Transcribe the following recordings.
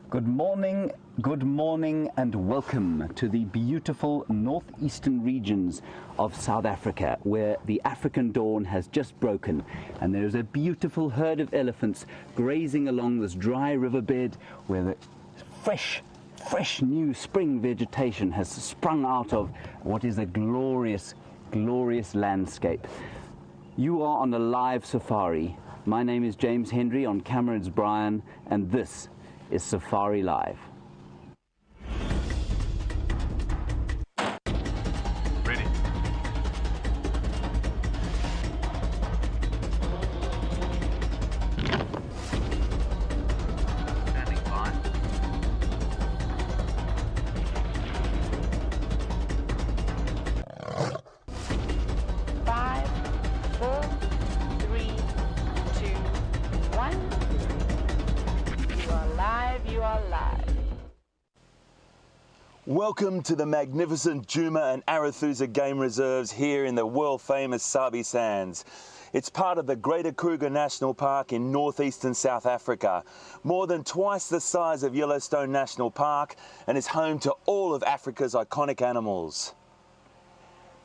Good morning and welcome to the beautiful northeastern regions of South Africa, where the African dawn has just broken and there is a beautiful herd of elephants grazing along this dry riverbed where the fresh new spring vegetation has sprung out of what is a glorious landscape. You are on a live safari. My name is James Henry, on camera it's Brian, and this is Safari Live. Ready. Standing by. 5, 4, 3, 2, 1. You are live. Welcome to the magnificent Djuma and Arathusa Game Reserves here in the world-famous Sabi Sands. It's part of the Greater Kruger National Park in northeastern South Africa, more than twice the size of Yellowstone National Park, and is home to all of Africa's iconic animals.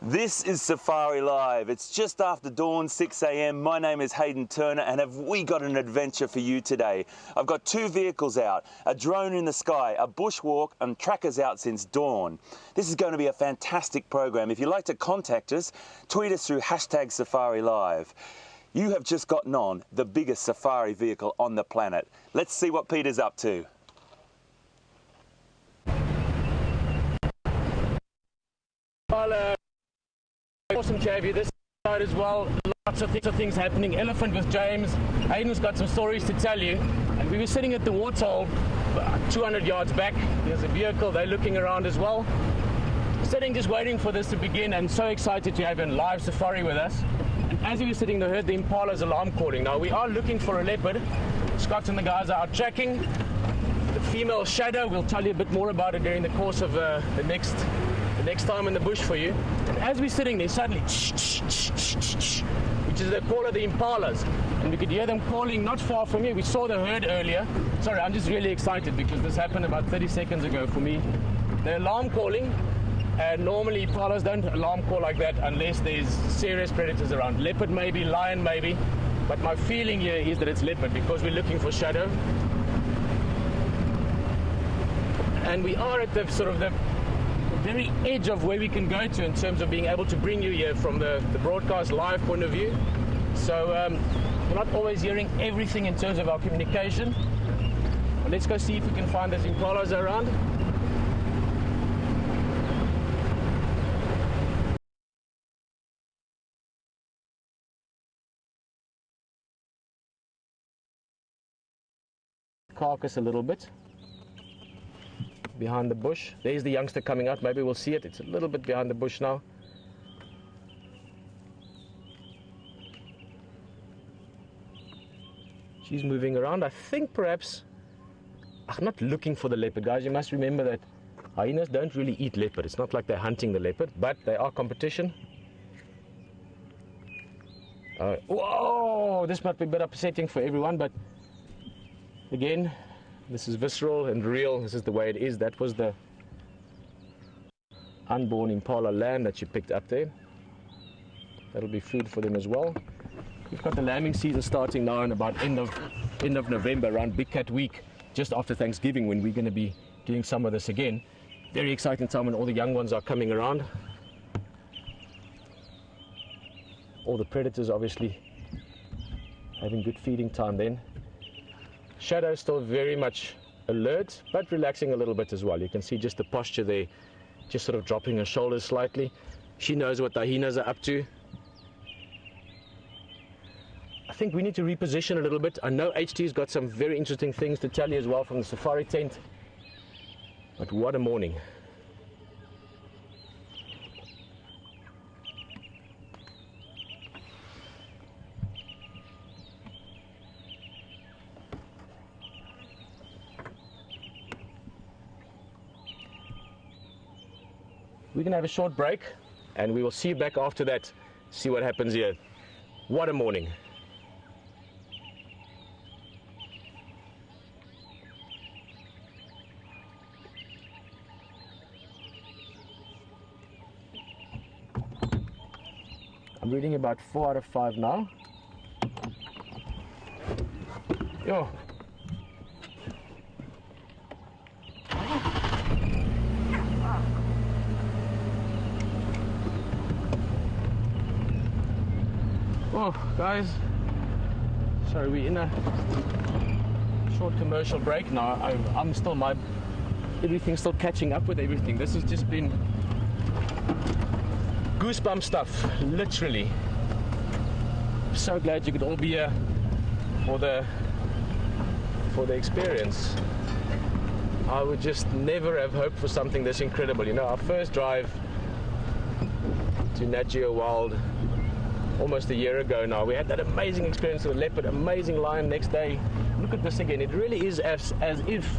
This is Safari Live. It's just after dawn, 6 a.m. My name is Hayden Turner, and have we got an adventure for you today. I've got two vehicles out, a drone in the sky, a bushwalk, and trackers out since dawn. This is going to be a fantastic program. If you'd like to contact us, tweet us through #SafariLive. You have just gotten on the biggest safari vehicle on the planet. Let's see what Pieter's up to. Awesome to have you this side as well. Lots of things happening. Elephant with James. Hayden's got some stories to tell you. And we were sitting at the waterhole 200 yards back. There's a vehicle. They're looking around as well. Sitting just waiting for this to begin, and so excited to have a live safari with us. And as we were sitting there, heard the impala's alarm calling. Now we are looking for a leopard. Scott and the guys are out tracking. The female shadow, we'll tell you a bit more about it during the course of the next time in the bush for you. And as we're sitting there, suddenly, which is the call of the impalas. And we could hear them calling not far from here. We saw the herd earlier. Sorry, I'm just really excited because this happened about 30 seconds ago for me. They're alarm calling, and normally impalas don't alarm call like that unless there's serious predators around. Leopard maybe, lion maybe, but my feeling here is that it's leopard because we're looking for shadow. And we are at the sort of the very edge of where we can go to in terms of being able to bring you here from the broadcast live point of view. So we're not always hearing everything in terms of our communication. But let's go see if we can find those impalas around. Carcass a little bit behind the bush. There's the youngster coming out. Maybe we'll see it. It's a little bit behind the bush now. She's moving around. I think perhaps, I'm not looking for the leopard, guys. You must remember that hyenas don't really eat leopard. It's not like they're hunting the leopard, but they are competition. Whoa, this might be a bit upsetting for everyone, but again, this is visceral and real. This is the way it is. That was the unborn impala lamb that you picked up there. That'll be food for them as well. We've got the lambing season starting now in about end of November, around Big Cat Week, just after Thanksgiving, when we're going to be doing some of this again. Very exciting time when all the young ones are coming around. All the predators obviously having good feeding time then. Shadow still very much alert, but relaxing a little bit as well. You can see just the posture there, just sort of dropping her shoulders slightly. She knows what the hyenas are up to. I think we need to reposition a little bit. I know HT's got some very interesting things to tell you as well from the safari tent. But what a morning. We're going to have a short break, and we will see you back after that, see what happens here. What a morning. I'm reading about 4 out of 5 now. Yo. Oh, guys. Sorry, we're in a short commercial break now. I'm still everything's still catching up with everything. This has just been goosebump stuff, literally. I'm so glad you could all be here for the experience. I would just never have hoped for something this incredible. You know, our first drive to NatGeo Wild almost a year ago now, we had that amazing experience with a leopard, amazing lion next day. Look at this again. It really is as if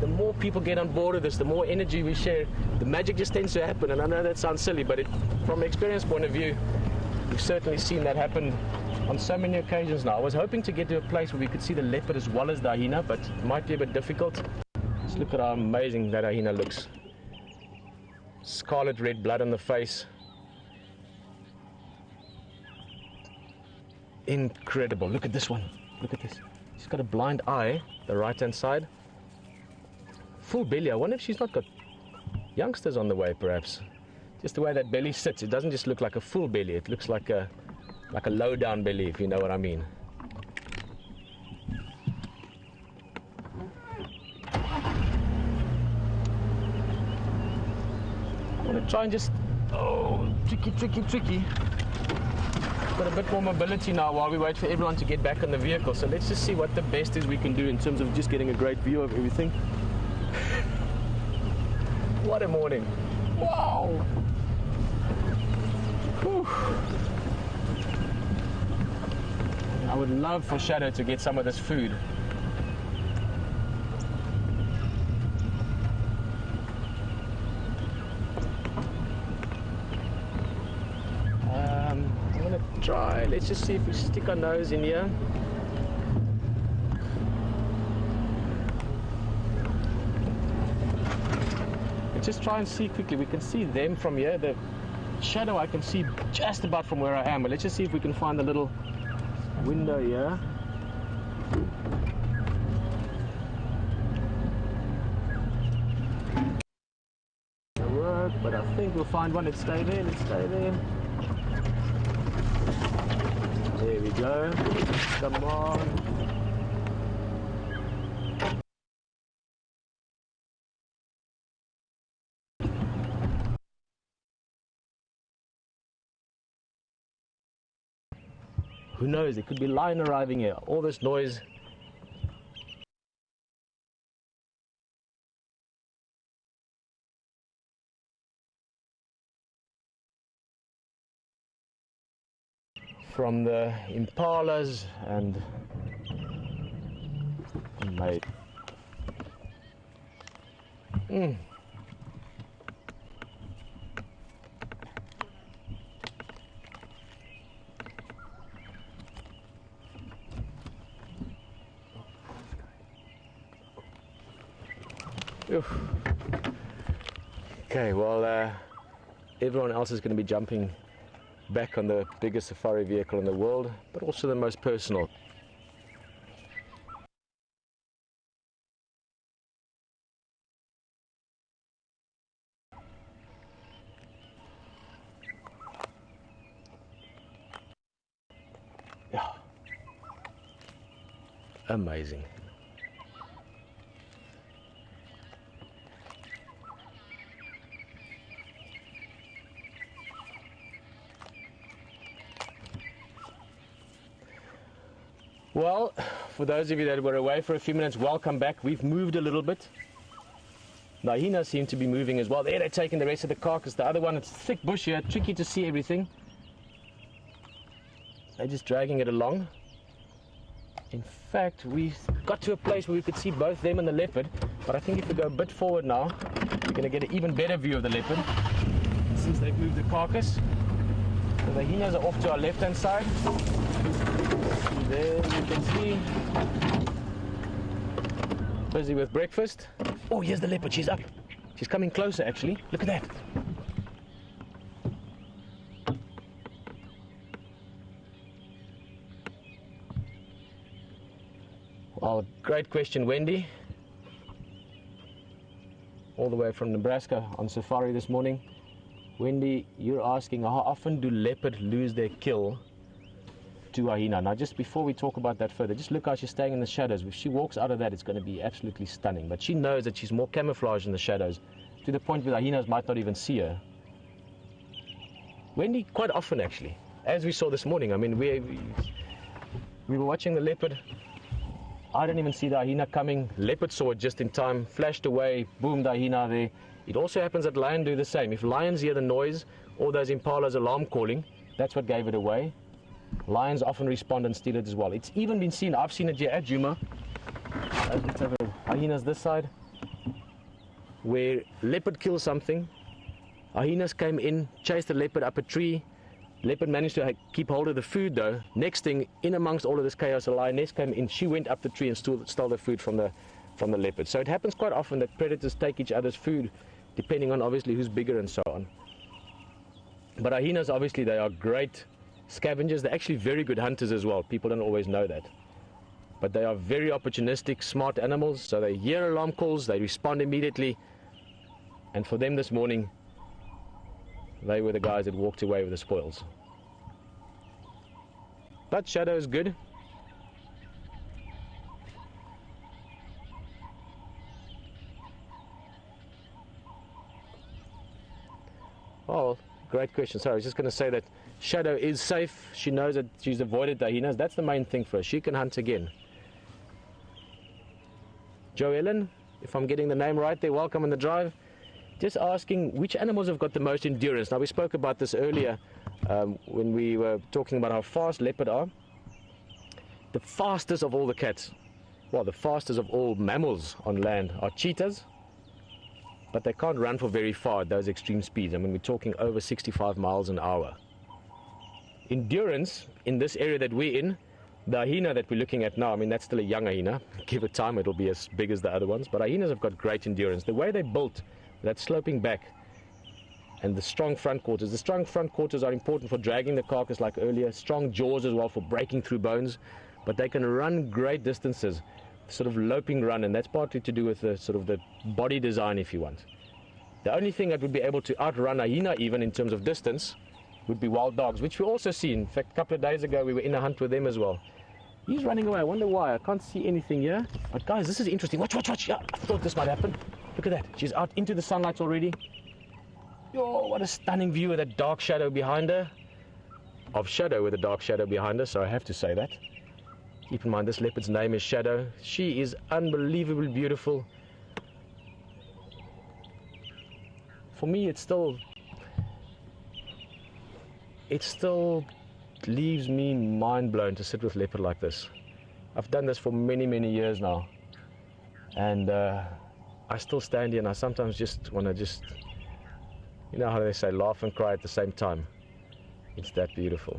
the more people get on board with this, the more energy we share, the magic just tends to happen. And I know that sounds silly, but from an experience point of view, we've certainly seen that happen on so many occasions now. I was hoping to get to a place where we could see the leopard as well as the hyena, but it might be a bit difficult. Just look at how amazing that hyena looks. Scarlet red blood on the face. Incredible. Look at this one. Look at this. She's got a blind eye, the right hand side. Full belly. I wonder if she's not got youngsters on the way, perhaps. Just the way that belly sits, it doesn't just look like a full belly, it looks like a low down belly, if you know what I mean. I'm gonna try and just, tricky. Got a bit more mobility now while we wait for everyone to get back on the vehicle. So let's just see what the best is we can do in terms of just getting a great view of everything. What a morning. Wow. Whew. I would love for Shadow to get some of this food. Try. Let's just see if we stick our nose in here. Let's just try and see quickly. We can see them from here. The shadow I can see just about from where I am. But let's just see if we can find the little window here. It'll work, but I think we'll find one. Let's stay there. Let's stay there. There we go. Come on. Who knows? There could be lion arriving here. All this noise. From the impalas and mate. Okay, well, everyone else is going to be jumping back on the biggest safari vehicle in the world, but also the most personal. Yeah. Amazing. Well, for those of you that were away for a few minutes, welcome back. We've moved a little bit. The hyenas seem to be moving as well. There, they're taking the rest of the carcass. The other one, it's thick bush here, tricky to see everything. They're just dragging it along. In fact, we got to a place where we could see both them and the leopard. But I think if we go a bit forward now, we're going to get an even better view of the leopard. Since they've moved the carcass. So the hyenas are off to our left-hand side. There you can see, busy with breakfast. Oh, here's the leopard. She's up. She's coming closer, actually. Look at that. Well, great question, Wendy. All the way from Nebraska on safari this morning. Wendy, you're asking how often do leopard lose their kill to hyena? Now, just before we talk about that further, just look how she's staying in the shadows. If she walks out of that, it's going to be absolutely stunning. But she knows that she's more camouflaged in the shadows, to the point where hyenas might not even see her. Wendy, quite often actually, as we saw this morning. I mean, we were watching the leopard. I didn't even see the hyena coming. Leopard saw it just in time, flashed away, boom, the hyena there. It also happens that lion do the same. If lions hear the noise or those impalas alarm calling, that's what gave it away. Lions often respond and steal it as well. It's even been seen, I've seen it here at Djuma. Let's have a hyenas this side, where leopard kills something. Hyenas came in, chased the leopard up a tree. Leopard managed to keep hold of the food though. Next thing, in amongst all of this chaos, a lioness came in. She went up the tree and stole the food from the leopard. So it happens quite often that predators take each other's food, depending on obviously who's bigger and so on. But hyenas, obviously, they are great scavengers. They're actually very good hunters as well. People don't always know that. But they are very opportunistic, smart animals. So they hear alarm calls, they respond immediately. And for them this morning, they were the guys that walked away with the spoils. But shadow is good. Oh, great question. Sorry, I was just going to say that shadow is safe. She knows that she's avoided the hyenas. That's the main thing for her. She can hunt again. Joellen, if I'm getting the name right there, welcome on the drive. Just asking which animals have got the most endurance. Now, we spoke about this earlier when we were talking about how fast leopard are. The fastest of all the cats, well, the fastest of all mammals on land are cheetahs. But they can't run for very far at those extreme speeds. I mean, we're talking over 65 miles an hour. Endurance in this area that we're in, the hyena that we're looking at now, I mean, that's still a young hyena. Give it time, it'll be as big as the other ones. But hyenas have got great endurance. The way they're built, that sloping back, and the strong front quarters. The strong front quarters are important for dragging the carcass like earlier. Strong jaws as well for breaking through bones. But they can run great distances. Sort of loping run, and that's partly to do with the sort of the body design, if you want. The only thing that would be able to outrun a hyena even in terms of distance would be wild dogs, which we also see. In fact, a couple of days ago we were in a hunt with them as well. He's running away. I wonder why. I can't see anything here. But guys, this is interesting. Watch. Yeah, I thought this might happen. Look at that. She's out into the sunlight already. Yo, what a stunning view of that dark shadow behind her. Of Shadow with a dark shadow behind her, so I have to say that. Keep in mind, this leopard's name is Shadow. She is unbelievably beautiful. For me, it still leaves me mind blown to sit with leopard like this. I've done this for many, many years now. And I still stand here and I sometimes just want to you know how they say, laugh and cry at the same time. It's that beautiful.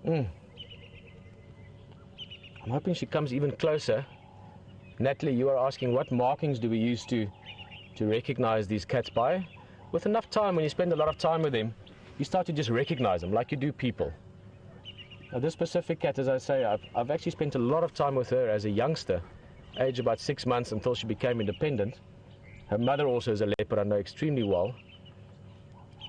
I'm hoping she comes even closer. Natalie, you are asking what markings do we use to recognize these cats by? With enough time, when you spend a lot of time with them, you start to just recognize them like you do people. Now, this specific cat, as I say, I've actually spent a lot of time with her as a youngster, age about 6 months until she became independent. Her mother also is a leopard, I know extremely well.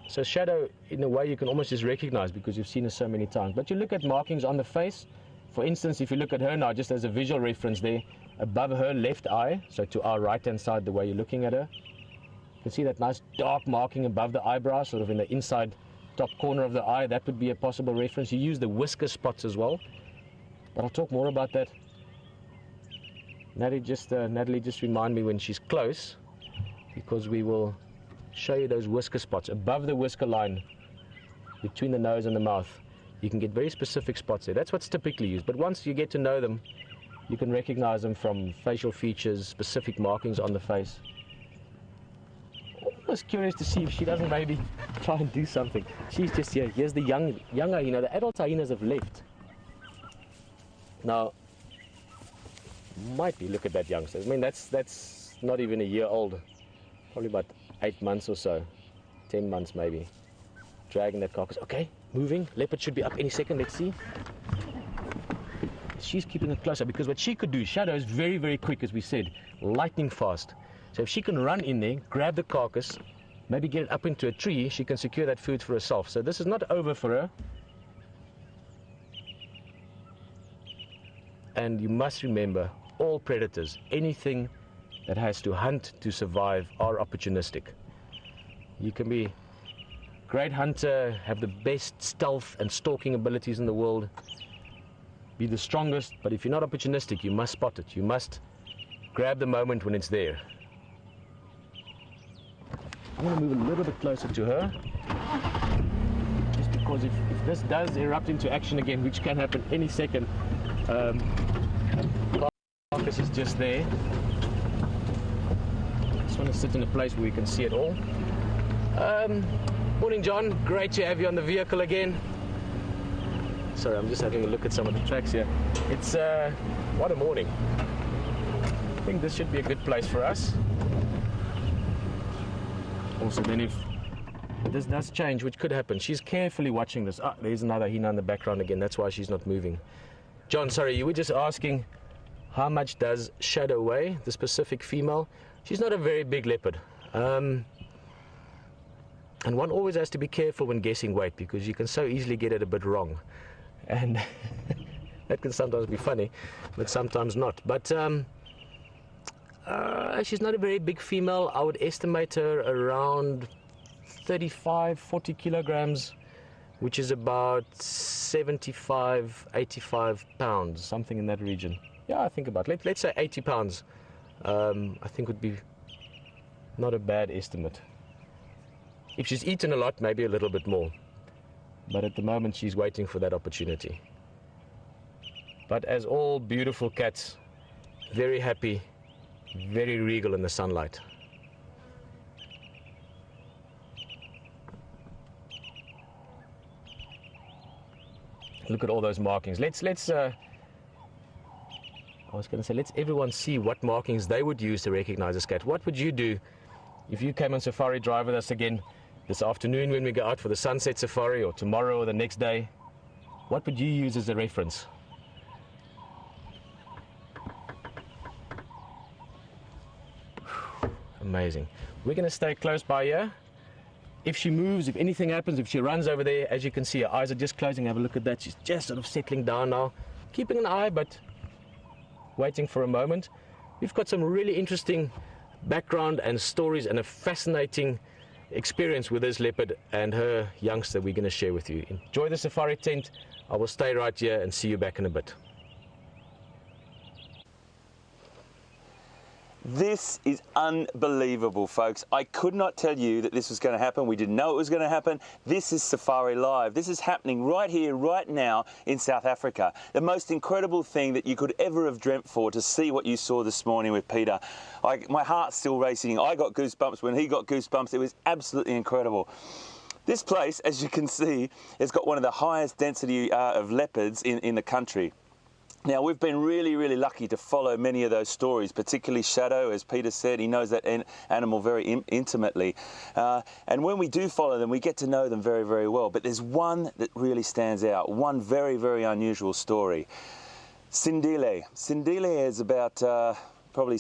So Shadow, in a way, you can almost just recognize because you've seen her so many times. But you look at markings on the face. For instance, if you look at her now, just as a visual reference there, above her left eye, so to our right-hand side, the way you're looking at her, you can see that nice dark marking above the eyebrow, sort of in the inside top corner of the eye. That would be a possible reference. You use the whisker spots as well, but I'll talk more about that. Natalie, just remind me when she's close, because we will show you those whisker spots above the whisker line between the nose and the mouth. You can get very specific spots there. That's what's typically used, but once you get to know them, you can recognize them from facial features, specific markings on the face. Almost curious to see if she doesn't maybe try and do something. She's just here. Here's the young hyena. The adult hyenas have left. Now, might be, look at that youngster. I mean, that's not even a year old. Probably about 8 months or so. 10 months maybe. Dragging that carcass. Okay, moving. Leopard should be up any second. Let's see. She's keeping it closer because what she could do, Shadow is very, very quick, as we said, lightning fast. So if she can run in there, grab the carcass, maybe get it up into a tree, she can secure that food for herself. So this is not over for her. And you must remember, all predators, anything that has to hunt to survive, are opportunistic. You can be a great hunter, have the best stealth and stalking abilities in the world, be the strongest, but if you're not opportunistic, you must spot it. You must grab the moment when it's there. I'm going to move a little bit closer to her, just because if this does erupt into action again, which can happen any second, carcass is just there. Just want to sit in a place where we can see it all. Morning, John. Great to have you on the vehicle again. Sorry, I'm just having a look at some of the tracks here. It's, what a morning. I think this should be a good place for us. Also, then if this does change, which could happen, she's carefully watching this. Ah, there's another hyena in the background again. That's why she's not moving. John, sorry, you were just asking how much does Shadow weigh, the specific female? She's not a very big leopard. And one always has to be careful when guessing weight because you can so easily get it a bit wrong. And that can sometimes be funny, but sometimes not. But she's not a very big female. I would estimate her around 35, 40 kilograms, which is about 75, 85 pounds, something in that region. Yeah, I think about, let's say 80 pounds, I think would be not a bad estimate. If she's eaten a lot, maybe a little bit more. But at the moment, she's waiting for that opportunity. But as all beautiful cats, very happy, very regal in the sunlight. Look at all those markings. Let's I was going to say, let's everyone see what markings they would use to recognize this cat. What would you do if you came on safari drive with us again this afternoon when we go out for the sunset safari, or tomorrow or the next day? What would you use as a reference? Amazing. We're going to stay close by here. If she moves, if anything happens, if she runs over there, as you can see, her eyes are just closing. Have a look at that. She's just sort of settling down now, keeping an eye, but waiting for a moment. We've got some really interesting background and stories and a fascinating experience with this leopard and her youngster we're going to share with you. Enjoy the safari tent. I will stay right here and see you back in a bit. This is unbelievable, folks. I could not tell you that this was going to happen. We didn't know it was going to happen. This is Safari Live. This is happening right here, right now in South Africa. The most incredible thing that you could ever have dreamt for, to see what you saw this morning with Pieter. My heart's still racing. I got goosebumps when he got goosebumps. It was absolutely incredible. This place, as you can see, has got one of the highest density of leopards in the country. Now, we've been really, really lucky to follow many of those stories, particularly Shadow. As Pieter said, he knows that animal very intimately. And when we do follow them, we get to know them very, very well. But there's one that really stands out, one very, very unusual story. Sindile. Sindile is about probably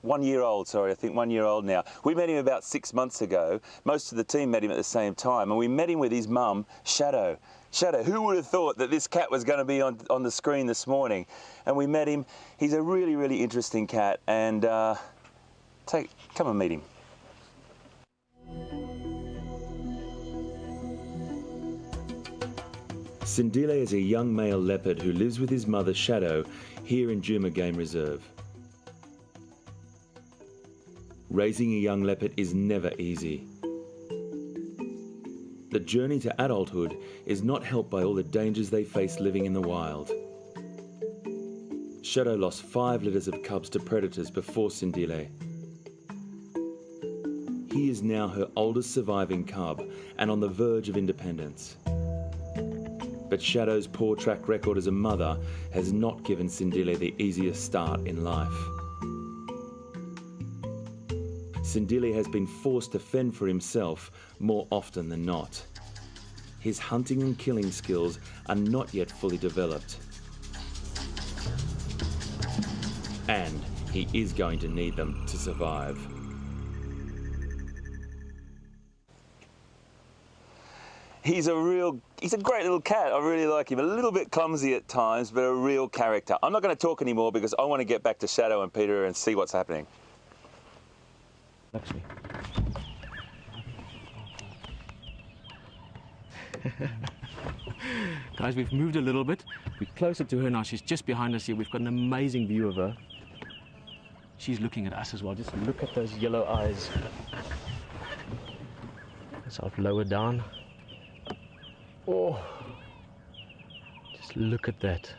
1 year old, sorry, I think 1 year old now. We met him about 6 months ago. Most of the team met him at the same time, and we met him with his mum, Shadow. Shadow, who would have thought that this cat was going to be on the screen this morning? And we met him. He's a really, really interesting cat, and come and meet him. Sindile is a young male leopard who lives with his mother, Shadow, here in Djuma Game Reserve. Raising a young leopard is never easy. The journey to adulthood is not helped by all the dangers they face living in the wild. Shadow lost 5 litters of cubs to predators before Sindile. He is now her oldest surviving cub and on the verge of independence. But Shadow's poor track record as a mother has not given Sindile the easiest start in life. Sindile has been forced to fend for himself more often than not. His hunting and killing skills are not yet fully developed. And he is going to need them to survive. He's a great little cat. I really like him. A little bit clumsy at times, but a real character. I'm not going to talk anymore because I want to get back to Shadow and Pieter and see what's happening. Actually. Guys, we've moved a little bit. We're closer to her now. She's just behind us here. We've got an amazing view of her. She's looking at us as well. Just look at those yellow eyes. So I've lowered down. Oh, just look at that.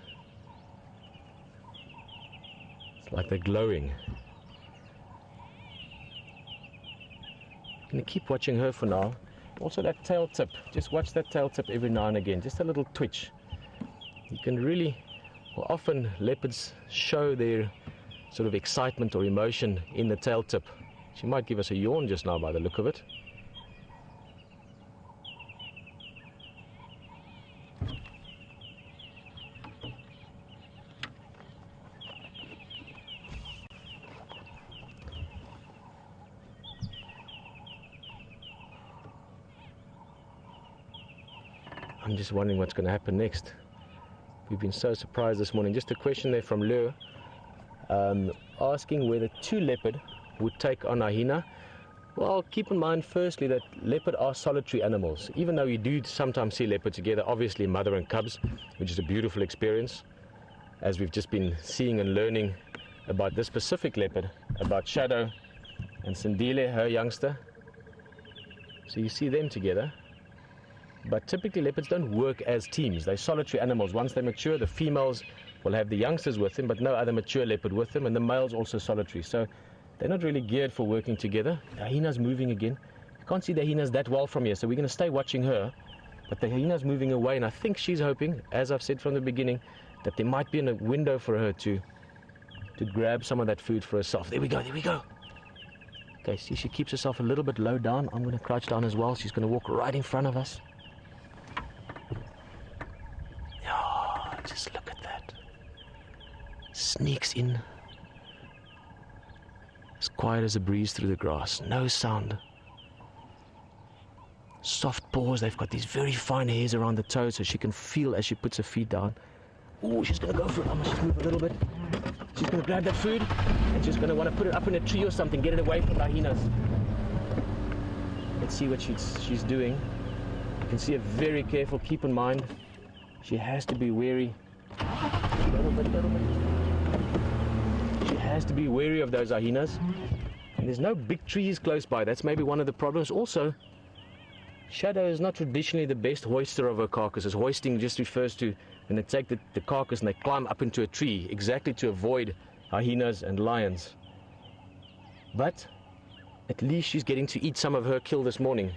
It's like they're glowing. I'm going to keep watching her for now. Also that tail tip. Just watch that tail tip every now and again. Just a little twitch. You can really, well, often leopards show their sort of excitement or emotion in the tail tip. She might give us a yawn just now by the look of it. I'm just wondering what's going to happen next. We've been so surprised this morning. Just a question there from Leo, asking whether two leopard would take on a hyena. Well, keep in mind firstly that leopard are solitary animals. Even though you do sometimes see leopard together, obviously mother and cubs, which is a beautiful experience, as we've just been seeing and learning about this specific leopard, about Shadow and Sindile, her youngster. So you see them together. But typically leopards don't work as teams. They're solitary animals. Once they mature, the females will have the youngsters with them, but no other mature leopard with them, and the male's also solitary. So they're not really geared for working together. The hyena's moving again. You can't see the hyenas that well from here, so we're going to stay watching her. But the hyena's moving away, and I think she's hoping, as I've said from the beginning, that there might be a window for her to grab some of that food for herself. There we go, there we go. Okay, see, she keeps herself a little bit low down. I'm going to crouch down as well. She's going to walk right in front of us. Just look at that. Sneaks in. As quiet as a breeze through the grass. No sound. Soft paws. They've got these very fine hairs around the toes so she can feel as she puts her feet down. Oh, she's going to go for it. I'm going to just move a little bit. She's going to grab that food and she's going to want to put it up in a tree or something. Get it away from the hyenas. Let's see what she's doing. You can see her very careful. Keep in mind, she has to be wary. She has to be wary of those hyenas. And there's no big trees close by. That's maybe one of the problems. Also, Shadow is not traditionally the best hoister of her carcasses. Hoisting just refers to when they take the carcass and they climb up into a tree, exactly to avoid hyenas and lions. But at least she's getting to eat some of her kill this morning.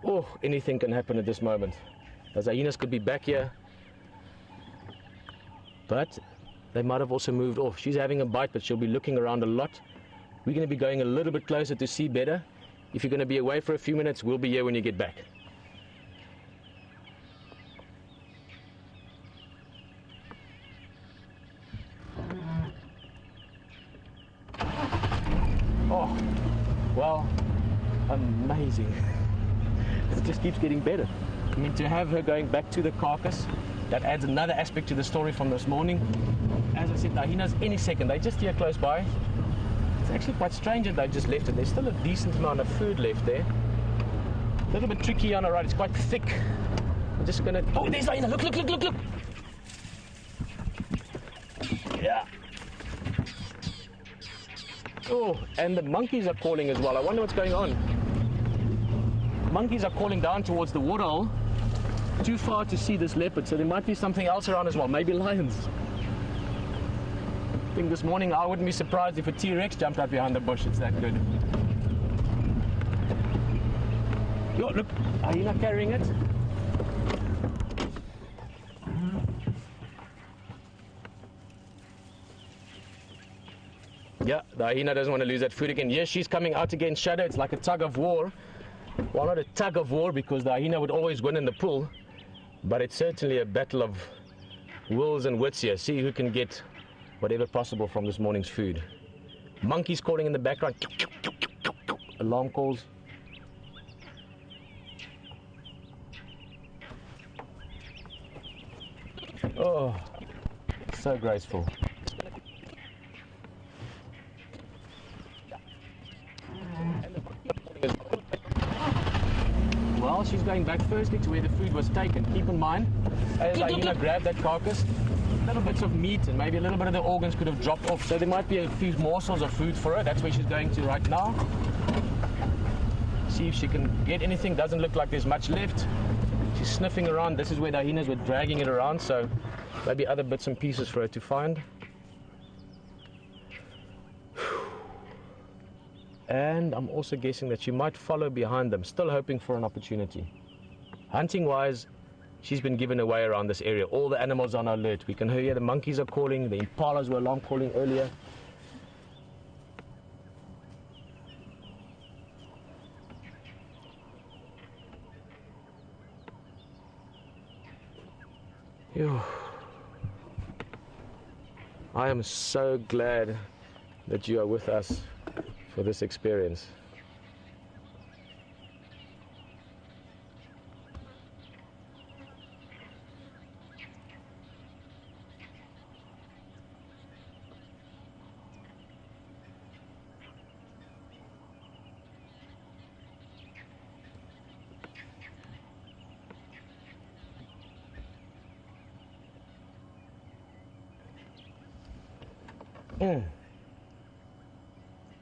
Oh, anything can happen at this moment. Those hyenas could be back here. But they might have also moved off. She's having a bite, but she'll be looking around a lot. We're going to be going a little bit closer to see better. If you're going to be away for a few minutes, we'll be here when you get back. Oh, well, amazing. It just keeps getting better. I mean, to have her going back to the carcass, that adds another aspect to the story from this morning. As I said, the hyenas any second, they're just here close by. It's actually quite strange that they've just left it. There's still a decent amount of food left there. A little bit tricky on the right, it's quite thick. I'm just gonna, oh, there's the hyena, look, look, look, look, look. Yeah. Oh, and the monkeys are calling as well. I wonder what's going on. Monkeys are calling down towards the waterhole, too far to see this leopard, so there might be something else around as well, maybe lions. I think this morning I wouldn't be surprised if a T-Rex jumped out behind the bush. It's that good. Yo, look, hyena carrying it. Yeah, the hyena doesn't want to lose that food again. Yes, she's coming out against Shadow. It's like a tug of war. Well, not a tug of war because the hyena would always win in the pool, but it's certainly a battle of wills and wits here. See who can get whatever possible from this morning's food. Monkeys calling in the background. Alarm calls. Oh, so graceful. Well, she's going back firstly to where the food was taken. Keep in mind, as hyena grabbed that carcass, little bits of meat and maybe a little bit of the organs could have dropped off. So there might be a few morsels of food for her. That's where she's going to right now. See if she can get anything. Doesn't look like there's much left. She's sniffing around. This is where the hyenas were dragging it around, so maybe other bits and pieces for her to find. And I'm also guessing that she might follow behind them, still hoping for an opportunity. Hunting-wise, she's been given away around this area. All the animals are on alert. We can hear the monkeys are calling, the impalas were alarm calling earlier. Phew. I am so glad that you are with us for this experience.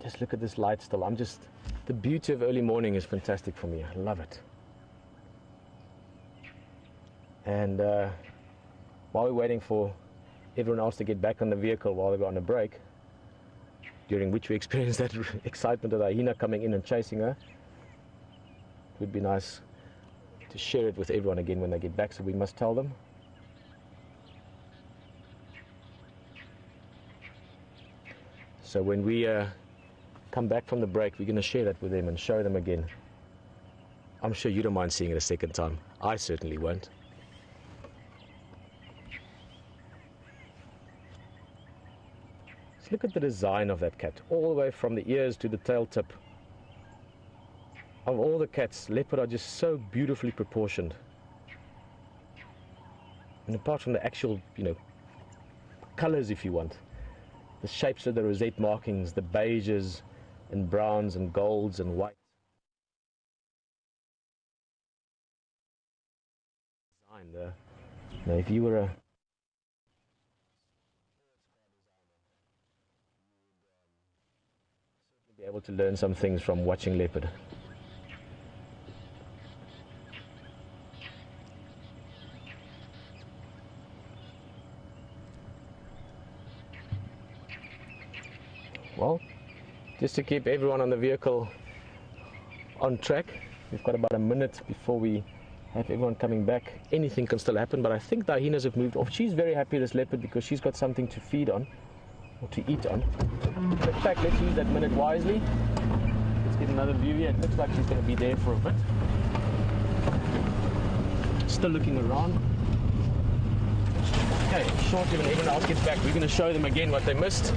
Just look at this light still. The beauty of early morning is fantastic for me. I love it. And while we're waiting for everyone else to get back on the vehicle while they were on a break, during which we experienced that excitement of the hyena coming in and chasing her, it would be nice to share it with everyone again when they get back, so we must tell them. So when we come back from the break, we're going to share that with them and show them again. I'm sure you don't mind seeing it a second time. I certainly won't. So look at the design of that cat, all the way from the ears to the tail tip. Of all the cats, leopard are just so beautifully proportioned. And apart from the actual, colors, if you want, the shapes of the rosette markings, the beiges and browns and golds and whites. If you were a be able to learn some things from watching leopard. Well, just to keep everyone on the vehicle on track, we've got about a minute before we have everyone coming back. Anything can still happen, but I think the hyenas have moved off. She's very happy, this leopard, because she's got something to feed on, or to eat on. In fact, let's use that minute wisely. Let's get another view here. It looks like she's going to be there for a bit. Still looking around. Okay, shortly when everyone else gets back, we're going to show them again what they missed.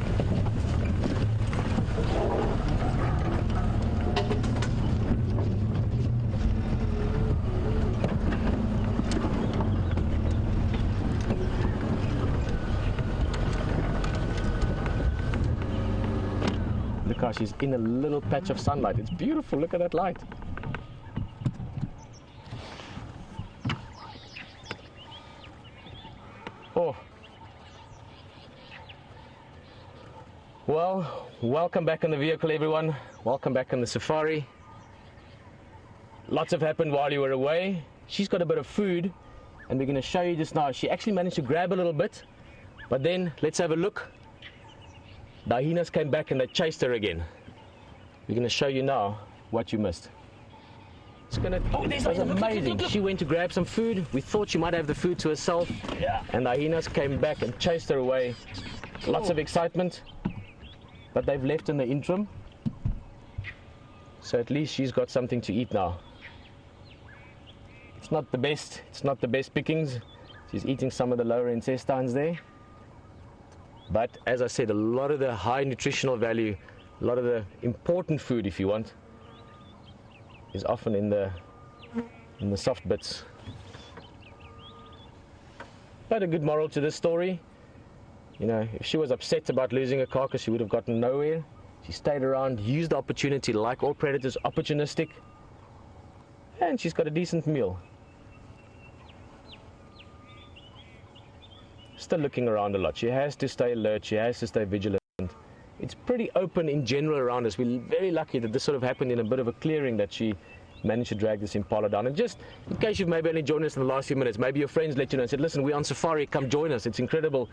She's in a little patch of sunlight. It's beautiful. Look at that light. Oh. Well, welcome back on the vehicle, everyone. Welcome back on the safari. Lots have happened while you were away. She's got a bit of food, and we're going to show you just now. She actually managed to grab a little bit, but then let's have a look. The hyenas came back and they chased her again. We're going to show you now what you missed. It's gonna. Oh, it was amazing. She went to grab some food. We thought she might have the food to herself, and the hyenas came back and chased her away. Lots of excitement, but they've left in the interim, so at least she's got something to eat now. It's not the best. It's not the best pickings. She's eating some of the lower intestines there, but as I said, a lot of the high nutritional value, a lot of the important food, if you want, is often in the soft bits. But a good moral to this story, you know, if she was upset about losing a carcass, she would have gotten nowhere. She stayed around, used the opportunity, like all predators, opportunistic, and she's got a decent meal. Still looking around a lot. She has to stay alert, she has to stay vigilant. It's pretty open in general around us. We're very lucky that this sort of happened in a bit of a clearing, that she managed to drag this impala down. And just in case you've maybe only joined us in the last few minutes, maybe your friends let you know and said, listen, we're on safari, come join us, it's incredible.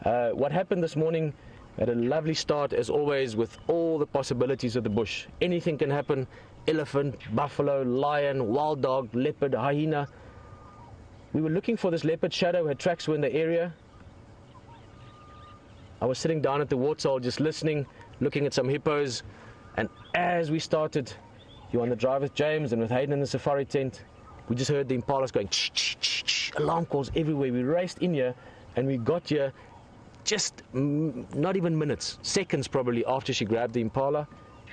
What happened this morning, had a lovely start as always with all the possibilities of the bush. Anything can happen: elephant, buffalo, lion, wild dog, leopard, hyena. We were looking for this leopard. Shadow, her tracks were in the area. I was sitting down at the waterhole just listening, looking at some hippos, and as we started, you're on the drive with James and with Hayden in the safari tent, we just heard the impalas going ch ch ch ch, alarm calls everywhere. We raced in here and we got here just not even minutes, seconds probably after she grabbed the impala.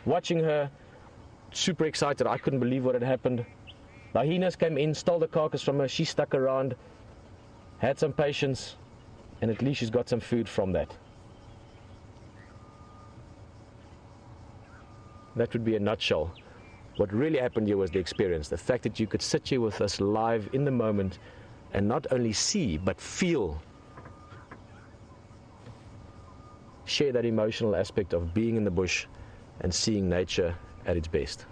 Watching her, super excited, I couldn't believe what had happened. The hyenas came in, stole the carcass from her, she stuck around, had some patience, and at least she's got some food from that. That would be a nutshell. What really happened here was the experience, the fact that you could sit here with us live in the moment and not only see, but feel, share that emotional aspect of being in the bush and seeing nature at its best.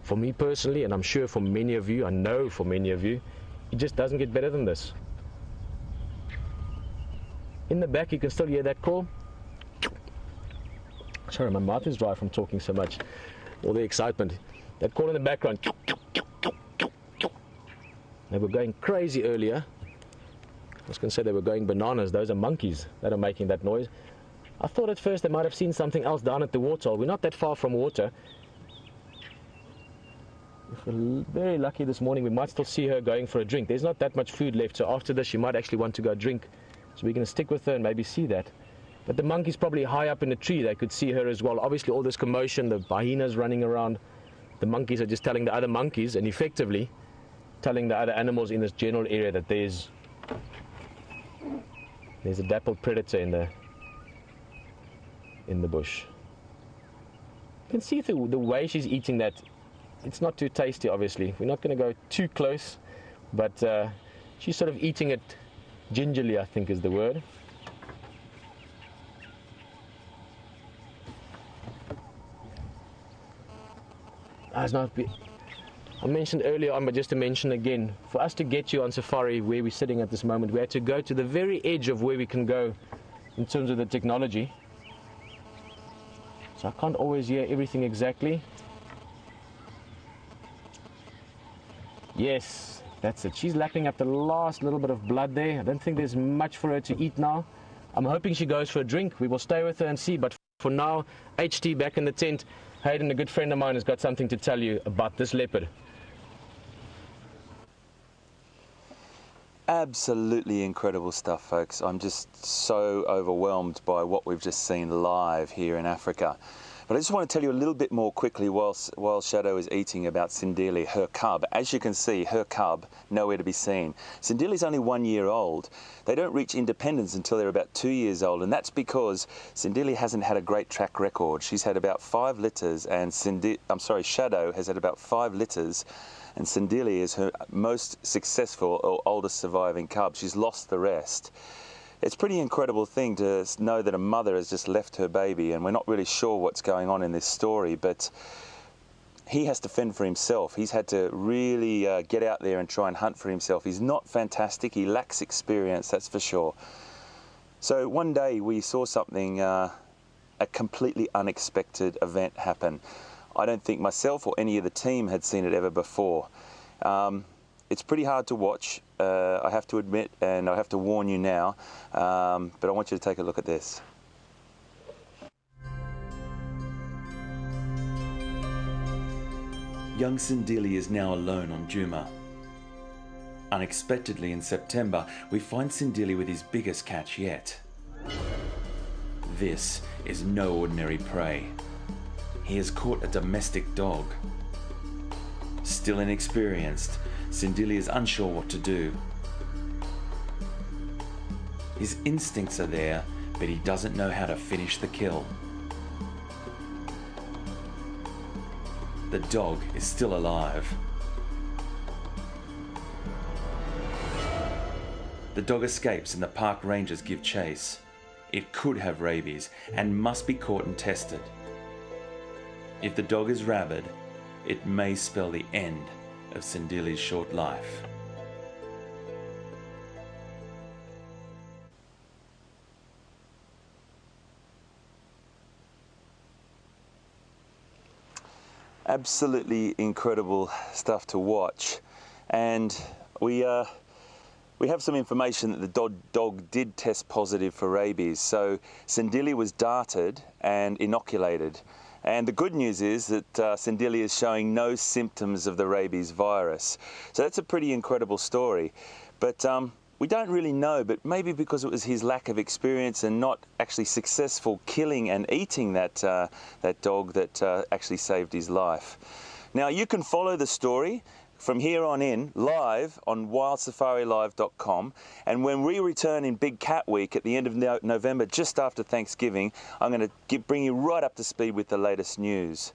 For me personally, and I'm sure for many of you, I know for many of you, it just doesn't get better than this. In the back you can still hear that call. Sorry, my mouth is dry from talking so much. All the excitement. That call in the background. They were going crazy earlier. I was going to say they were going bananas. Those are monkeys that are making that noise. I thought at first they might have seen something else down at the waterhole. We're not that far from water. If we're very lucky this morning, we might still see her going for a drink. There's not that much food left, so after this she might actually want to go drink. So we're going to stick with her and maybe see that. But the monkey's probably high up in the tree. They could see her as well. Obviously all this commotion, the hyenas running around, the monkeys are just telling the other monkeys and effectively telling the other animals in this general area that there's a dappled predator in the bush. You can see through the way she's eating that. It's not too tasty, obviously. We're not going to go too close, but she's sort of eating it gingerly, I think is the word. I mentioned earlier on, but just to mention again, for us to get you on safari where we're sitting at this moment, we had to go to the very edge of where we can go in terms of the technology. So I can't always hear everything exactly. Yes, that's it. She's lapping up the last little bit of blood there. I don't think there's much for her to eat now. I'm hoping she goes for a drink. We will stay with her and see, but for now, HT back in the tent. Hayden, a good friend of mine, has got something to tell you about this leopard. Absolutely incredible stuff, folks. I'm just so overwhelmed by what we've just seen live here in Africa. But I just want to tell you a little bit more quickly while Shadow is eating about Sindili, her cub. As you can see, her cub, nowhere to be seen. Sindili's only 1 year old. They don't reach independence until they're about 2 years old, and that's because Sindili hasn't had a great track record. She's had about 5 litters, and Shadow has had about 5 litters, and Sindili is her most successful or oldest surviving cub. She's lost the rest. It's a pretty incredible thing to know that a mother has just left her baby, and we're not really sure what's going on in this story, but he has to fend for himself. He's had to really get out there and try and hunt for himself. He's not fantastic. He lacks experience, that's for sure. So one day we saw something a completely unexpected event happen. I don't think myself or any of the team had seen it ever before. It's pretty hard to watch, I have to admit, and I have to warn you now, but I want you to take a look at this. Young Sindili is now alone on Djuma. Unexpectedly in September, we find Sindili with his biggest catch yet. This is no ordinary prey. He has caught a domestic dog. Still inexperienced, Sindili is unsure what to do. His instincts are there, but he doesn't know how to finish the kill. The dog is still alive. The dog escapes and the park rangers give chase. It could have rabies and must be caught and tested. If the dog is rabid, it may spell the end of Sindili's short life. Absolutely incredible stuff to watch, and we have some information that the dog did test positive for rabies. So Sindili was darted and inoculated. And the good news is that Sindili is showing no symptoms of the rabies virus. So that's a pretty incredible story. But we don't really know, but maybe because it was his lack of experience and not actually successful killing and eating that dog that actually saved his life. Now you can follow the story from here on in live on WildSafariLive.com, and when we return in Big Cat Week at the end of November, just after Thanksgiving, I'm going to bring you right up to speed with the latest news.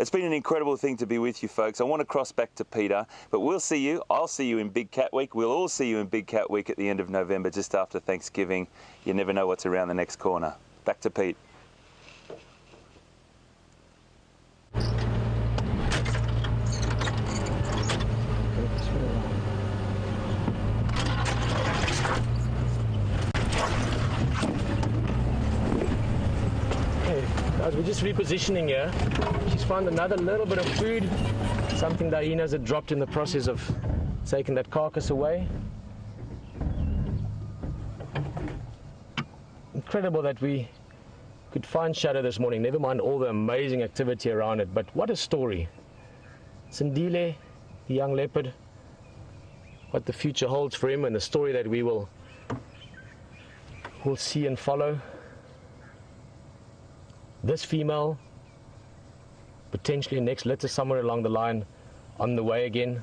It's been an incredible thing to be with you folks. I want to cross back to Pieter, but we'll see you. I'll see you in Big Cat Week. We'll all see you in Big Cat Week at the end of November, just after Thanksgiving. You never know what's around the next corner. Back to Pete. Guys, we're just repositioning here. She's found another little bit of food, something the hyenas had dropped in the process of taking that carcass away. Incredible that we could find Shadow this morning, never mind all the amazing activity around it, but what a story. Sindile, the young leopard, what the future holds for him and the story that we will see and follow. This female, potentially next litter somewhere along the line, on the way again.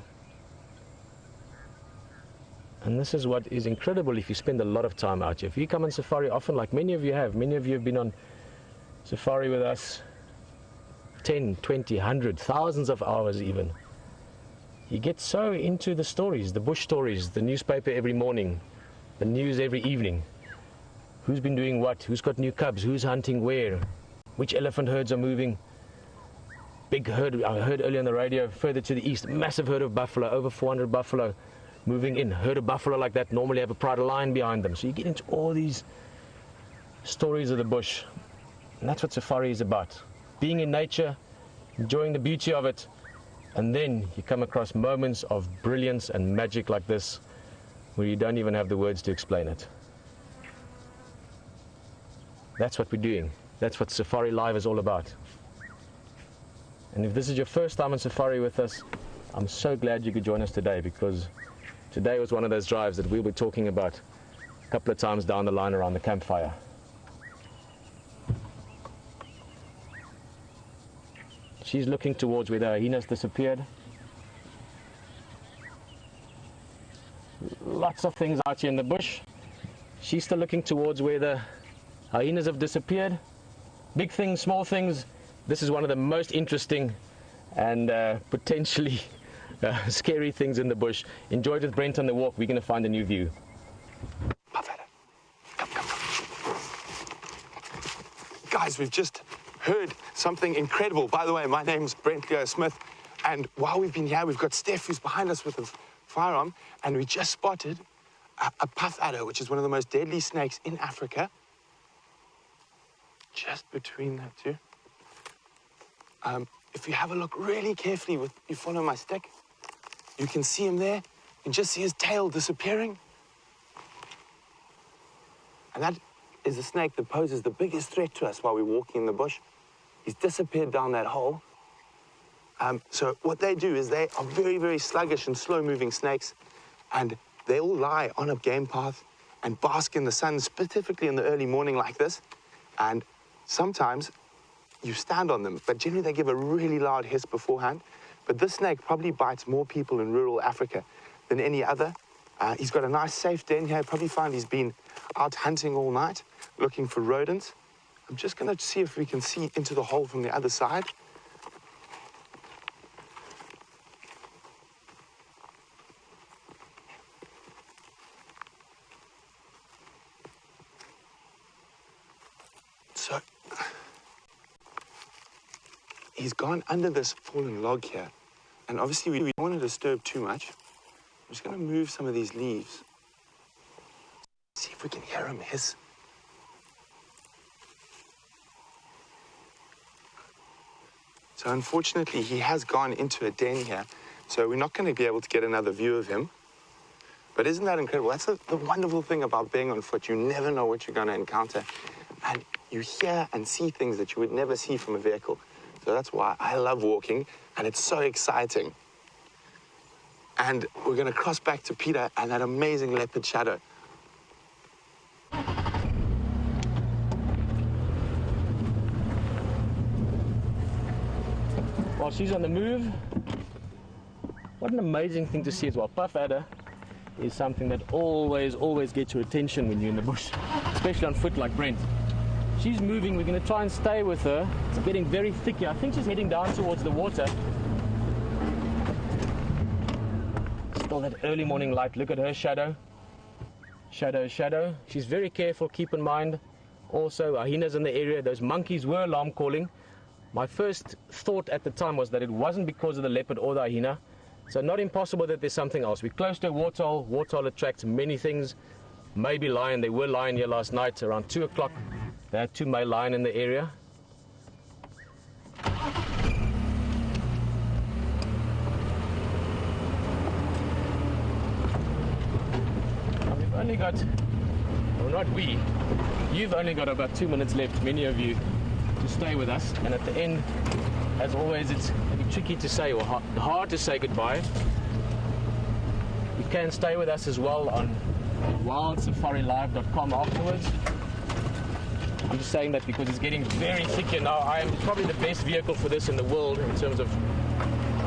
And this is what is incredible if you spend a lot of time out here. If you come on safari often, like many of you have been on safari with us 10, 20, 100, thousands of hours even. You get so into the stories, the bush stories, the newspaper every morning, the news every evening. Who's been doing what, who's got new cubs, who's hunting where, which elephant herds are moving. Big herd, I heard earlier on the radio, further to the east, massive herd of buffalo, over 400 buffalo moving in. Herd of buffalo like that normally have a pride of lion behind them. So you get into all these stories of the bush. And that's what safari is about. Being in nature, enjoying the beauty of it, and then you come across moments of brilliance and magic like this, where you don't even have the words to explain it. That's what we're doing. That's what Safari Live is all about. And if this is your first time on safari with us, I'm so glad you could join us today, because today was one of those drives that we'll be talking about a couple of times down the line around the campfire. She's looking towards where the hyenas disappeared. Lots of things out here in the bush. She's still looking towards where the hyenas have disappeared. Big things, small things. This is one of the most interesting and potentially scary things in the bush. Enjoy it with Brent on the walk. We're going to find a new view. Come. Guys, we've just heard something incredible. By the way, my name's Brent Smith, and while we've been here, we've got Steph, who's behind us with a firearm, and we just spotted a puff adder, which is one of the most deadly snakes in Africa. just between that two. If you have a look really carefully, you follow my stick, you can see him there. You can just see his tail disappearing. And that is the snake that poses the biggest threat to us while we're walking in the bush. He's disappeared down that hole. So what they do is they are very, very sluggish and slow-moving snakes, and they all lie on a game path and bask in the sun, specifically in the early morning like this. And sometimes you stand on them, but generally they give a really loud hiss beforehand. But this snake probably bites more people in rural Africa than any other. He's got a nice safe den here. Probably find he's been out hunting all night, looking for rodents. I'm just gonna see if we can see into the hole from the other side. So, he's gone under this fallen log here. And obviously we don't want to disturb too much. I'm just going to move some of these leaves. See if we can hear him hiss. So unfortunately, he has gone into a den here. So we're not going to be able to get another view of him. But isn't that incredible? That's the wonderful thing about being on foot. You never know what you're going to encounter. And you hear and see things that you would never see from a vehicle. So that's why I love walking, and it's so exciting. And we're going to cross back to Pieter and that amazing leopard shadow. While she's on the move, what an amazing thing to see as well. Puff adder is something that always gets your attention when you're in the bush, especially on foot like Brent. She's moving. We're going to try and stay with her. It's getting very thick here. I think she's heading down towards the water. Still that early morning light. Look at her shadow. Shadow. She's very careful. Keep in mind also hyenas in the area. Those monkeys were alarm calling. My first thought at the time was that it wasn't because of the leopard or the hyena. So not impossible that there's something else. We're close to a waterhole. Waterhole attracts many things. Maybe lion. They were lion here last night around 2 o'clock. They had 2 male lion in the area. Now we've only got, well, not we, you've only got about 2 minutes left, many of you, to stay with us. And at the end, as always, it's maybe tricky to say or hard to say goodbye. You can stay with us as well on WildSafariLive.com afterwards. I'm just saying that because it's getting very thick here now. I am probably the best vehicle for this in the world in terms of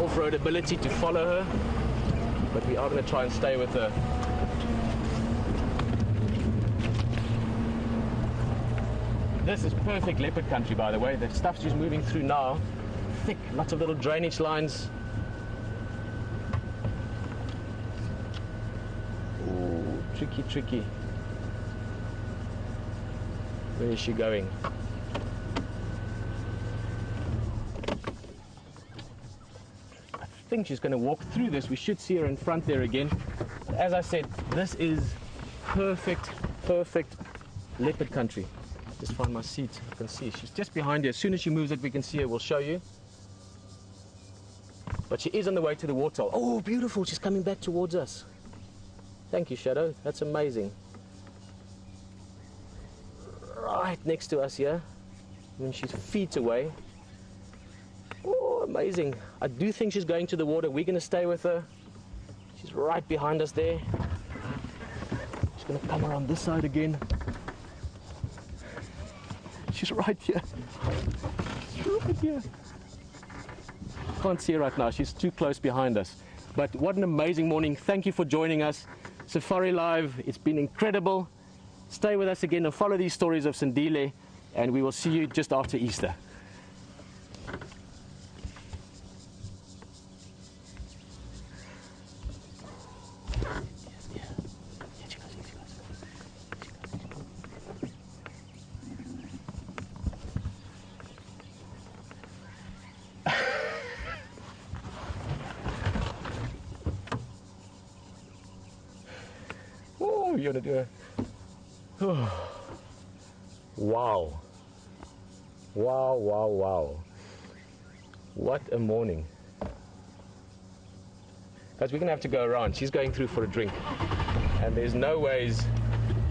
off-road ability to follow her. But we are going to try and stay with her. This is perfect leopard country, by the way. The stuff she's moving through now, thick, lots of little drainage lines. Ooh, tricky. Where is she going? I think she's going to walk through this. We should see her in front there again. But as I said, this is perfect leopard country. Just find my seat. You can see she's just behind you. As soon as she moves it, we can see her. We'll show you. But she is on the way to the waterhole. Oh, beautiful. She's coming back towards us. Thank you, Shadow. That's amazing. Right next to us here. I mean, she's feet away. Oh, amazing. I do think she's going to the water. We're going to stay with her. She's right behind us there. She's going to come around this side again. She's right here. She's right here. Can't see her right now. She's too close behind us. But what an amazing morning. Thank you for joining us. Safari Live, it's been incredible. Stay with us again and follow these stories of Sandile, and we will see you just after Easter. Oh, you want to do it? Oh. Wow. Wow, wow, wow. What a morning. Guys, we're going to have to go around. She's going through for a drink. And there's no ways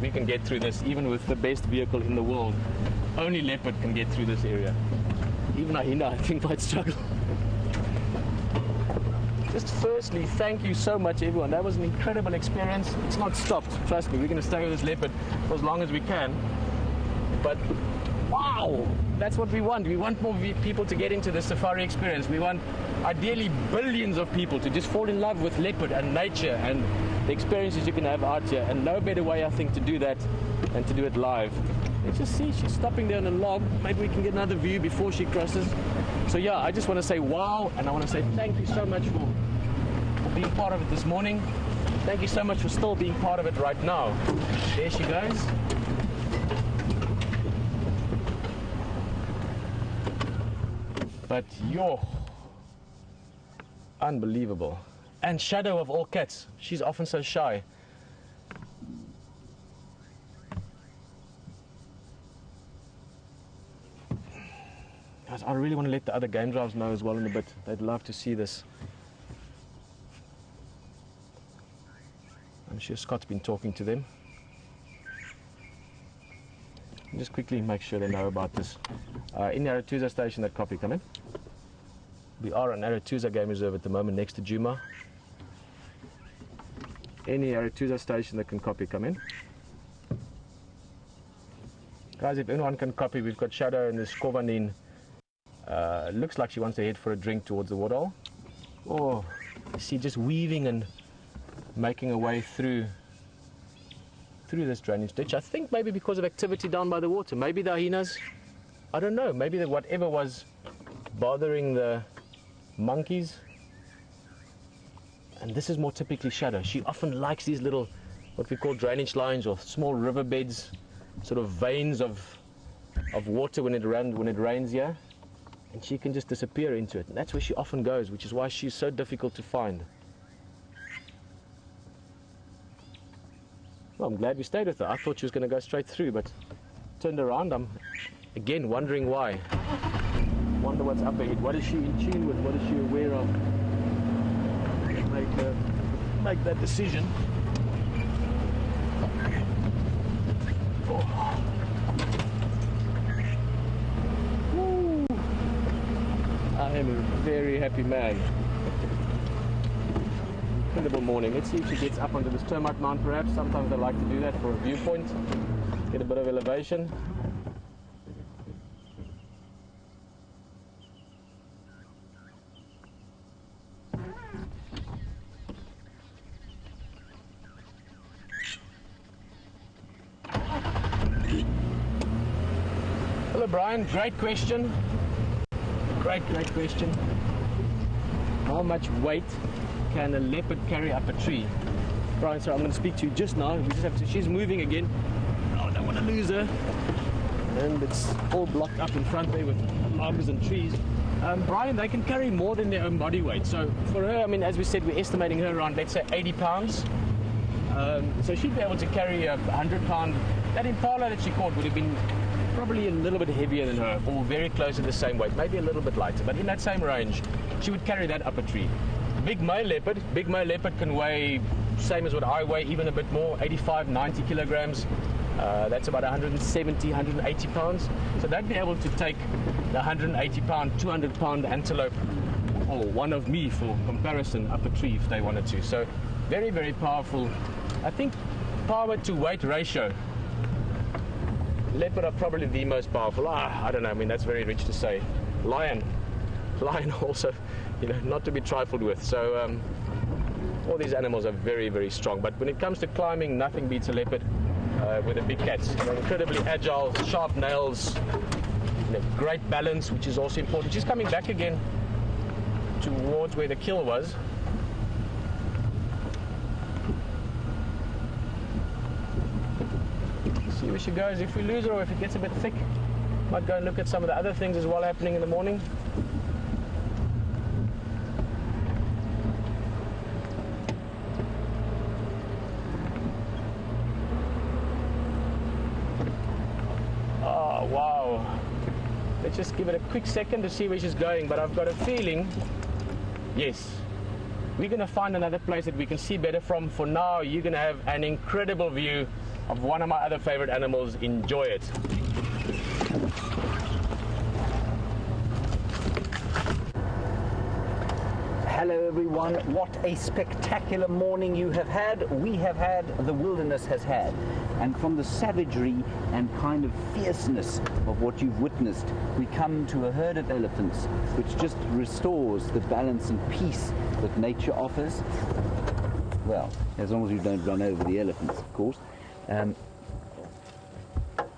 we can get through this, even with the best vehicle in the world. Only leopard can get through this area. Even a hyena, I think, might struggle. Just firstly, thank you so much, everyone. That was an incredible experience. It's not stopped. Trust me, we're going to stay with this leopard for as long as we can. But wow, that's what we want. We want more people to get into the safari experience. We want, ideally, billions of people to just fall in love with leopard and nature and the experiences you can have out here. And no better way, I think, to do that than to do it live. Let's just see, she's stopping there on a log. Maybe we can get another view before she crosses. So yeah, I just want to say wow, and I want to say thank you so much for being part of it this morning. Thank you so much for still being part of it right now. There she goes. But you're unbelievable. And Shadow of all cats. She's often so shy. Guys, I really want to let the other game drives know as well in a bit. They'd love to see this. I'm sure Scott's been talking to them. Just quickly make sure they know about this. In the Arathusa station, that copy, come in. We are on Arathusa Game Reserve at the moment, next to Juma. Any Arathusa station that can copy, come in. Guys, if anyone can copy, we've got Shadow and this Kovanin. Looks like she wants to head for a drink towards the waterhole. Oh, see, just weaving and making her way through this drainage ditch. I think maybe because of activity down by the water. Maybe the hyenas, I don't know, maybe that whatever was bothering the monkeys. And this is more typically Shadow. She often likes these little, what we call drainage lines, or small riverbeds, sort of veins of water when it rains here. And she can just disappear into it. And that's where she often goes, which is why she's so difficult to find. Well, I'm glad we stayed with her. I thought she was going to go straight through, but turned around. I'm again wondering why. Wonder what's up ahead. What is she in tune with? What is she aware of? Make that decision. Oh. Woo. I am a very happy man. Incredible morning. Let's see if she gets up onto this termite mound perhaps. Sometimes they like to do that for a viewpoint. Get a bit of elevation. Hello Brian, great question. Great question. How much weight can a leopard carry up a tree? Brian, sorry, I'm going to speak to you just now. We just have to, she's moving again. Oh, I don't want to lose her. And it's all blocked up in front there with logs and trees. Brian, they can carry more than their own body weight. So for her, I mean, as we said, we're estimating her around, let's say, 80 pounds. So she'd be able to carry a 100-pound. That impala that she caught would have been probably a little bit heavier than her, or very close to the same weight, maybe a little bit lighter, but in that same range, she would carry that up a tree. Big male leopard can weigh same as what I weigh, even a bit more, 85, 90 kilograms. That's about 170, 180 pounds. So they'd be able to take the 180-pound, 200-pound antelope, or one of me for comparison, up a tree if they wanted to. So very, very powerful. I think power to weight ratio, leopard are probably the most powerful. I don't know, I mean, that's very rich to say. Lion also, you know, not to be trifled with. So all these animals are very, very strong. But when it comes to climbing, nothing beats a leopard with the big cats. They're incredibly agile, sharp nails, you know, great balance, which is also important. She's coming back again towards where the kill was. See where she goes. If we lose her or if it gets a bit thick, might go and look at some of the other things as well happening in the morning. Let's just give it a quick second to see where she's going, but I've got a feeling, yes, we're going to find another place that we can see better from. For now, you're going to have an incredible view of one of my other favorite animals. Enjoy it. Hello everyone, what a spectacular morning you have had, we have had, the wilderness has had. And from the savagery and kind of fierceness of what you've witnessed, we come to a herd of elephants which just restores the balance and peace that nature offers. Well, as long as you don't run over the elephants, of course.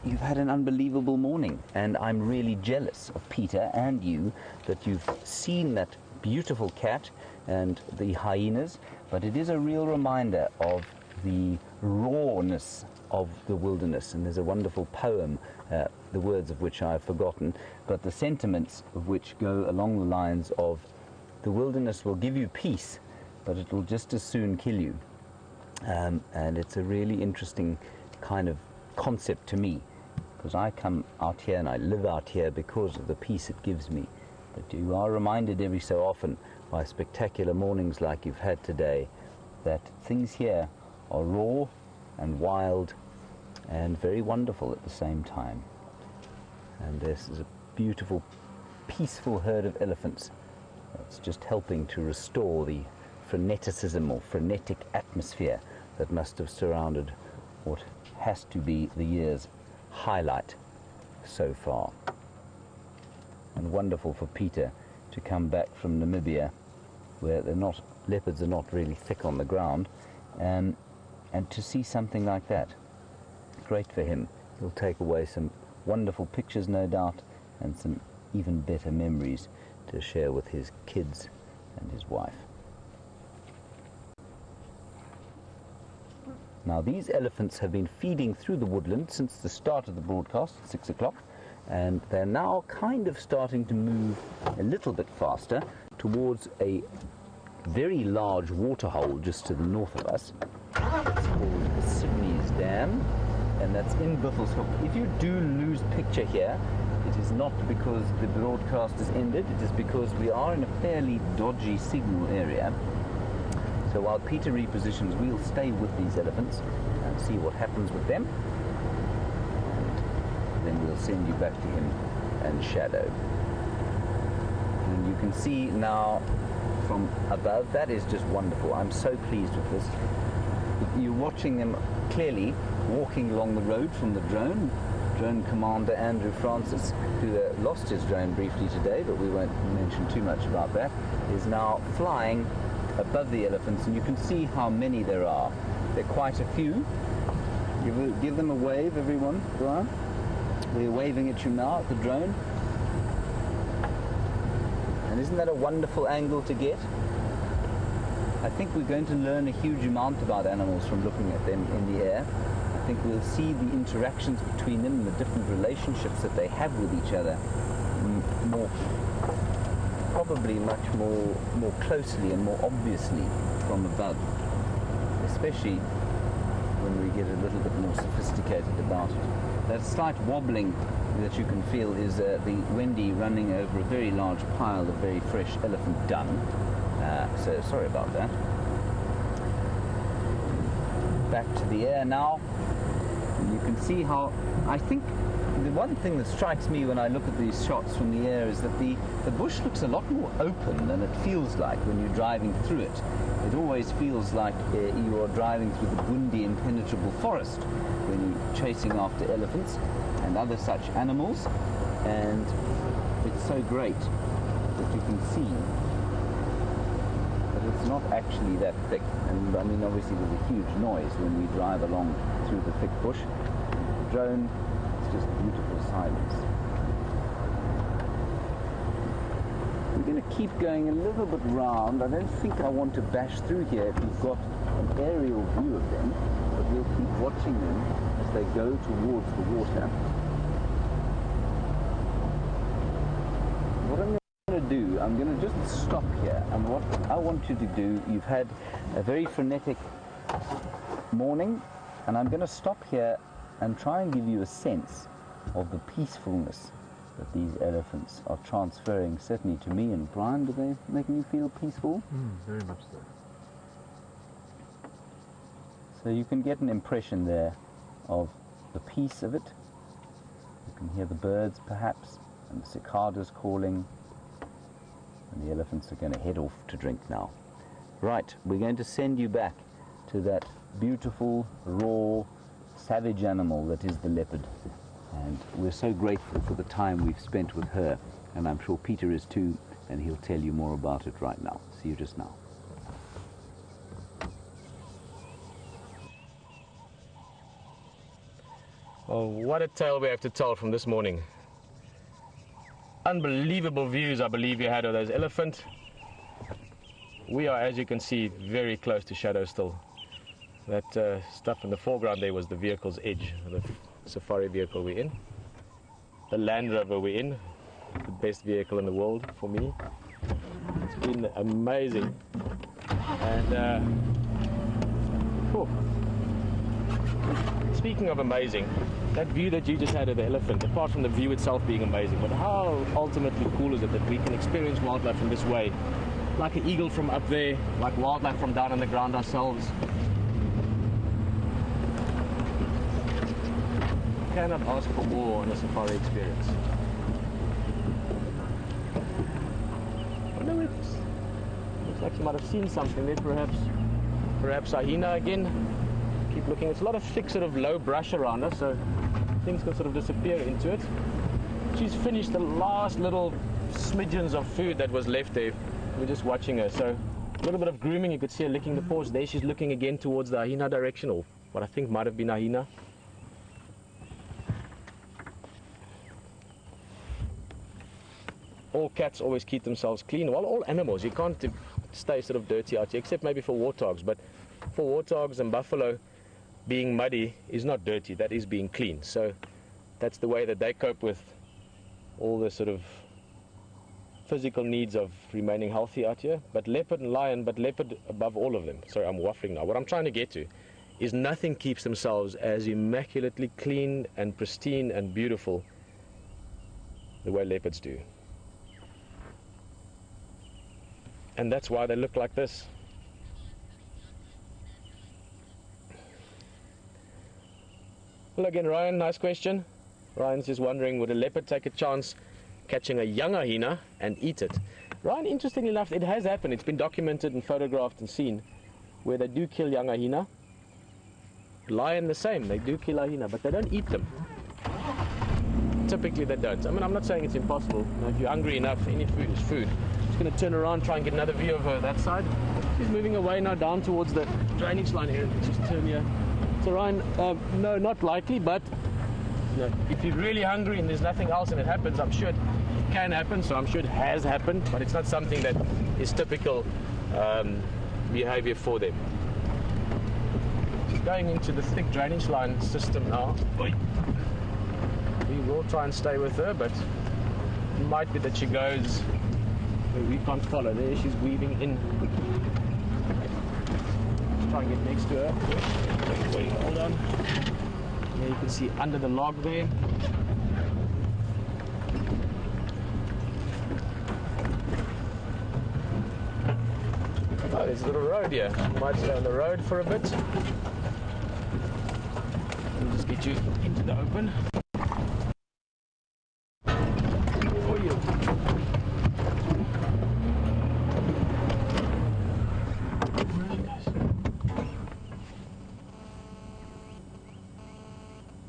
You've had an unbelievable morning, and I'm really jealous of Pieter and you that you've seen that beautiful cat and the hyenas, but it is a real reminder of the rawness of the wilderness. And there's a wonderful poem, the words of which I've forgotten, but the sentiments of which go along the lines of the wilderness will give you peace, but it will just as soon kill you. And it's a really interesting kind of concept to me, because I come out here and I live out here because of the peace it gives me. But you are reminded every so often by spectacular mornings like you've had today that things here are raw and wild and very wonderful at the same time. And this is a beautiful, peaceful herd of elephants that's just helping to restore the freneticism or frenetic atmosphere that must have surrounded what has to be the year's highlight so far. And wonderful for Pieter to come back from Namibia, where leopards are not really thick on the ground, and to see something like that. Great for him. He'll take away some wonderful pictures, no doubt, and some even better memories to share with his kids and his wife. Now, these elephants have been feeding through the woodland since the start of the broadcast at 6 o'clock, and they're now kind of starting to move a little bit faster towards a very large waterhole just to the north of us. It's called the Sydney's Dam, and that's in Buffelshoek. If you do lose picture here, it is not because the broadcast is ended, it is because we are in a fairly dodgy signal area. So while Pieter repositions, we'll stay with these elephants and see what happens with them. Then we'll send you back to him and shadow. And you can see now from above, that is just wonderful. I'm so pleased with this. You're watching them clearly walking along the road from the drone commander Andrew Francis, who lost his drone briefly today, but we won't mention too much about that, is now flying above the elephants, and you can see how many there are. There are quite a few. Give them a wave, everyone. Brian? We're waving at you now at the drone. And isn't that a wonderful angle to get? I think we're going to learn a huge amount about animals from looking at them in the air. I think we'll see the interactions between them and the different relationships that they have with each other probably much more closely and more obviously from above, especially when we get a little bit more sophisticated about it. That slight wobbling that you can feel is the Wendy running over a very large pile of very fresh elephant dung. So sorry about that. Back to the air now. And you can see how, I think the one thing that strikes me when I look at these shots from the air is that the bush looks a lot more open than it feels like when you're driving through it. It always feels like you are driving through the windy, impenetrable forest when you're chasing after elephants and other such animals, and it's so great that you can see that it's not actually that thick. And I mean, obviously there's a huge noise when we drive along through the thick bush. The drone, it's just beautiful silence. We're going to keep going a little bit round. I don't think I want to bash through here if you've got an aerial view of them, but we'll keep watching them as they go towards the water. What I'm going to do, I'm going to just stop here, and what I want you to do, you've had a very frenetic morning, and I'm going to stop here and try and give you a sense of the peacefulness that these elephants are transferring, certainly to me. And Brian, do they making you feel peaceful? Very much so. So you can get an impression there of the peace of it. You can hear the birds perhaps, and the cicadas calling. And the elephants are going to head off to drink now. Right, we're going to send you back to that beautiful, raw, savage animal that is the leopard. And we're so grateful for the time we've spent with her. And I'm sure Pieter is too, and he'll tell you more about it right now. See you just now. Well, what a tale we have to tell from this morning. Unbelievable views, I believe you had of those elephants. We are, as you can see, very close to shadow still. That stuff in the foreground there was the vehicle's edge, the safari vehicle we're in. The Land Rover we're in, the best vehicle in the world for me. It's been amazing. And speaking of amazing, that view that you just had of the elephant, apart from the view itself being amazing, but how ultimately cool is it that we can experience wildlife in this way? Like an eagle from up there, like wildlife from down on the ground ourselves. Cannot ask for more in a safari experience. Oh no, it looks like you might have seen something there, perhaps hyena again. Keep looking. It's a lot of thick, sort of low brush around us, so things can sort of disappear into it. She's finished the last little smidgens of food that was left there. We're just watching her. So a little bit of grooming. You could see her licking the paws there. She's looking again towards the hyena direction, or what I think might have been hyena. All cats always keep themselves clean. Well, all animals, you can't stay sort of dirty out here, except maybe for warthogs. But for warthogs and buffalo, being muddy is not dirty, that is being clean. So that's the way that they cope with all the sort of physical needs of remaining healthy out here. But leopard and lion, but leopard above all of them. Sorry, I'm waffling now. What I'm trying to get to is nothing keeps themselves as immaculately clean and pristine and beautiful the way leopards do. And that's why they look like this. Well, again, Ryan, nice question. Ryan's just wondering, would a leopard take a chance catching a young hyena and eat it? Ryan, interestingly enough, it has happened. It's been documented and photographed and seen where they do kill young hyena. Lion the same, they do kill hyena, but they don't eat them. Typically they don't. I mean, I'm not saying it's impossible. You know, if you're hungry enough, any food is food. Just going to turn around, try and get another view of her that side. She's moving away now down towards the drainage line here. Let's just turn here. So Ryan, no, not likely, but you know, if you're really hungry and there's nothing else and it happens, I'm sure it can happen, so I'm sure it has happened, but it's not something that is typical behavior for them. She's going into the thick drainage line system now. We will try and stay with her, but it might be that she goes where we can't follow. There she's weaving in. Let's try and get next to her. Wait, hold on. There you can see under the log there. Oh, there's a little road here. Might stay on the road for a bit. We'll just get you into the open. For you.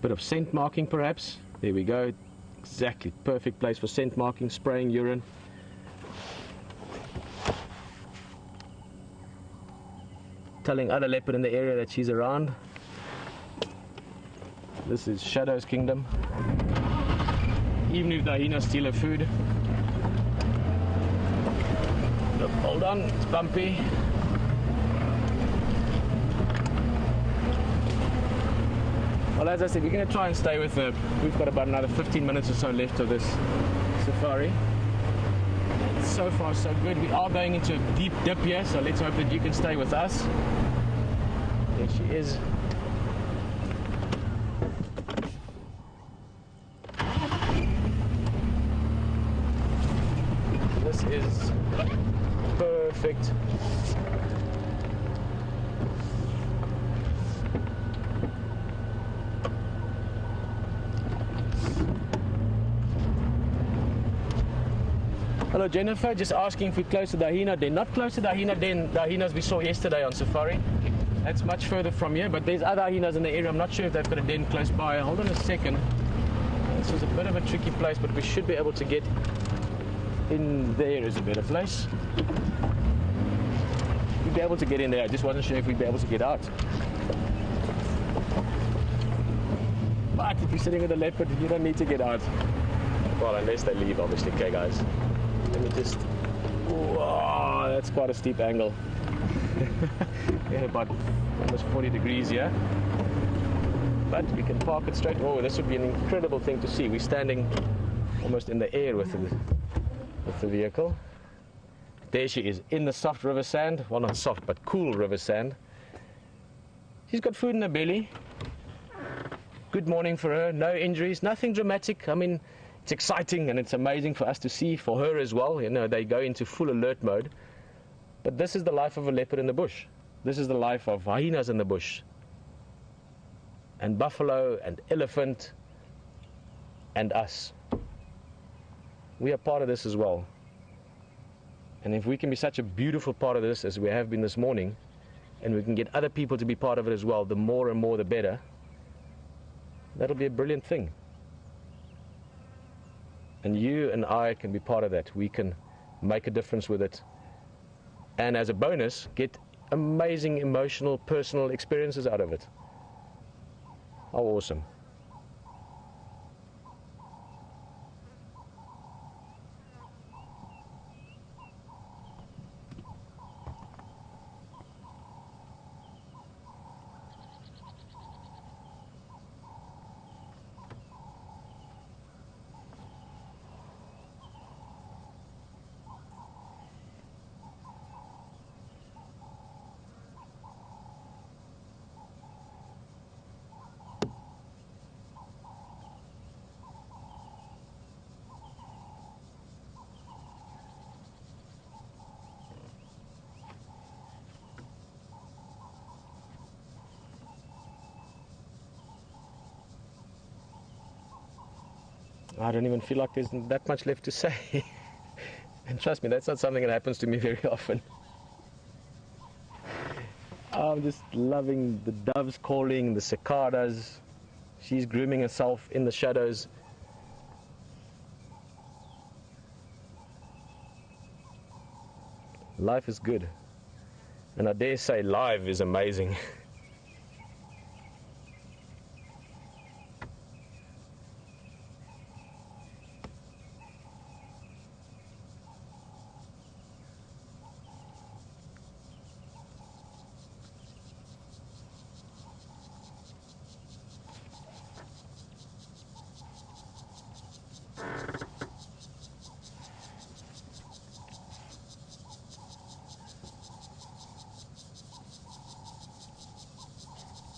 Bit of scent marking perhaps. There we go. Exactly. Perfect place for scent marking, spraying urine. Telling other leopard in the area that she's around. This is Shadow's kingdom. Even if the hyenas steal her food. Look, hold on, it's bumpy. Well, as I said, we're going to try and stay with her. We've got about another 15 minutes or so left of this safari. So far, so good. We are going into a deep dip here, so let's hope that you can stay with us. There she is. This is perfect. Hello Jennifer, just asking if we're close to the hyena den. Not close to the hyena den, the hyenas we saw yesterday on safari. That's much further from here, but there's other hyenas in the area. I'm not sure if they've got a den close by. Hold on a second. This is a bit of a tricky place, but we should be able to get in there. Is a better place. We'd be able to get in there. I just wasn't sure if we'd be able to get out. But if you're sitting with a leopard, you don't need to get out. Well, unless they leave, obviously. Okay, guys. Let me just... Whoa, that's quite a steep angle. Yeah, about almost 40 degrees here. But we can park it straight. Oh, this would be an incredible thing to see. We're standing almost in the air with the vehicle. There she is, in the soft river sand. Well, not soft, but cool river sand. She's got food in her belly. Good morning for her. No injuries, nothing dramatic. I mean, it's exciting and it's amazing for us to see, for her as well. You know, they go into full alert mode. But this is the life of a leopard in the bush. This is the life of hyenas in the bush. And buffalo and elephant and us. We are part of this as well. And if we can be such a beautiful part of this as we have been this morning, and we can get other people to be part of it as well, the more and more the better, that'll be a brilliant thing. And you and I can be part of that. We can make a difference with it. And as a bonus, get amazing emotional, personal experiences out of it. How awesome. I don't even feel like there's that much left to say. And trust me, that's not something that happens to me very often. I'm just loving the doves calling, the cicadas. She's grooming herself in the shadows. Life is good. And I dare say live is amazing.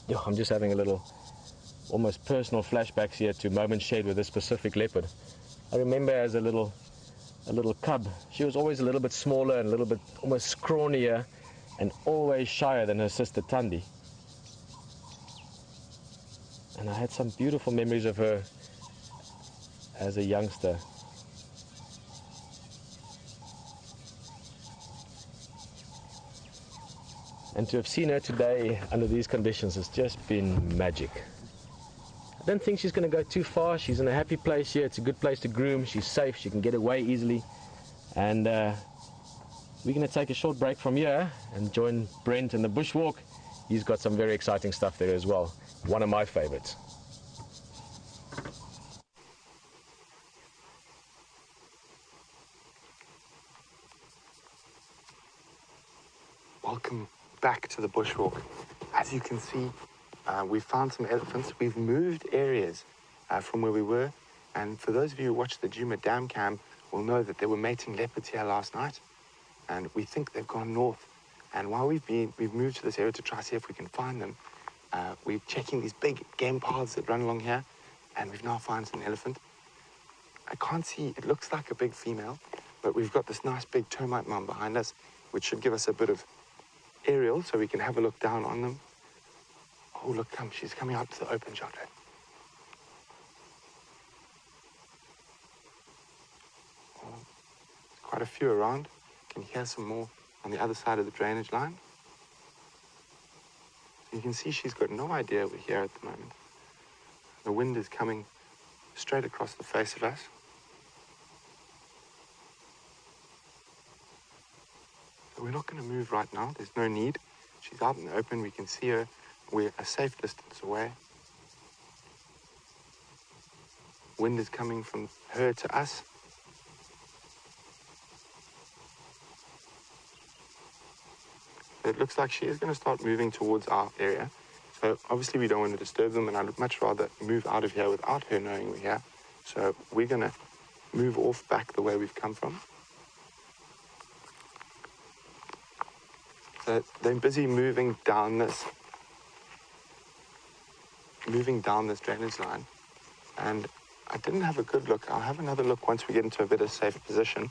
Yo, I'm just having a little, almost personal flashbacks here to moments shared with this specific leopard. I remember as a little cub, she was always a little bit smaller and a little bit almost scrawnier and always shyer than her sister Thandi. And I had some beautiful memories of her as a youngster. And to have seen her today under these conditions has just been magic. I don't think she's going to go too far. She's in a happy place here. It's a good place to groom. She's safe. She can get away easily. And we're going to take a short break from here and join Brent in the bushwalk. He's got some very exciting stuff there as well. One of my favorites. Welcome back to the bushwalk. As you can see, we've found some elephants. We've moved areas from where we were. And for those of you who watched the Djuma Dam cam will know that there were mating leopards here last night. And we think they've gone north. And while we've moved to this area to try to see if we can find them, we're checking these big game paths that run along here. And we've now found an elephant. I can't see, it looks like a big female, but we've got this nice big termite mound behind us, which should give us a bit of aerial so we can have a look down on them. Oh, look, she's coming out to the open shot. Oh, quite a few around. Can hear some more on the other side of the drainage line. You can see she's got no idea we're here at the moment. The wind is coming straight across the face of us. So we're not going to move right now. There's no need. She's out in the open. We can see her. We're a safe distance away. Wind is coming from her to us. It looks like she is going to start moving towards our area. So obviously we don't want to disturb them, and I'd much rather move out of here without her knowing we're here. So we're going to move off back the way we've come from. So they're busy moving down this drainage line. And I didn't have a good look. I'll have another look once we get into a bit of safe position.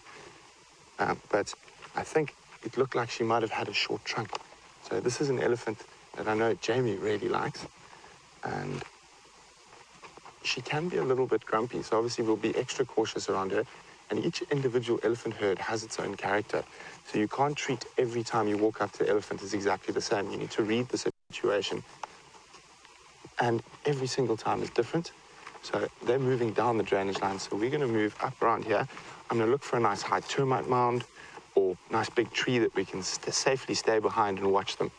But I think it looked like she might have had a short trunk. So this is an elephant that I know Jamie really likes. And she can be a little bit grumpy, so obviously we'll be extra cautious around her. And each individual elephant herd has its own character. So you can't treat every time you walk up to the elephant as exactly the same. You need to read the situation. And every single time is different. So they're moving down the drainage line. So we're going to move up around here. I'm going to look for a nice high termite mound or nice big tree that we can safely stay behind and watch them.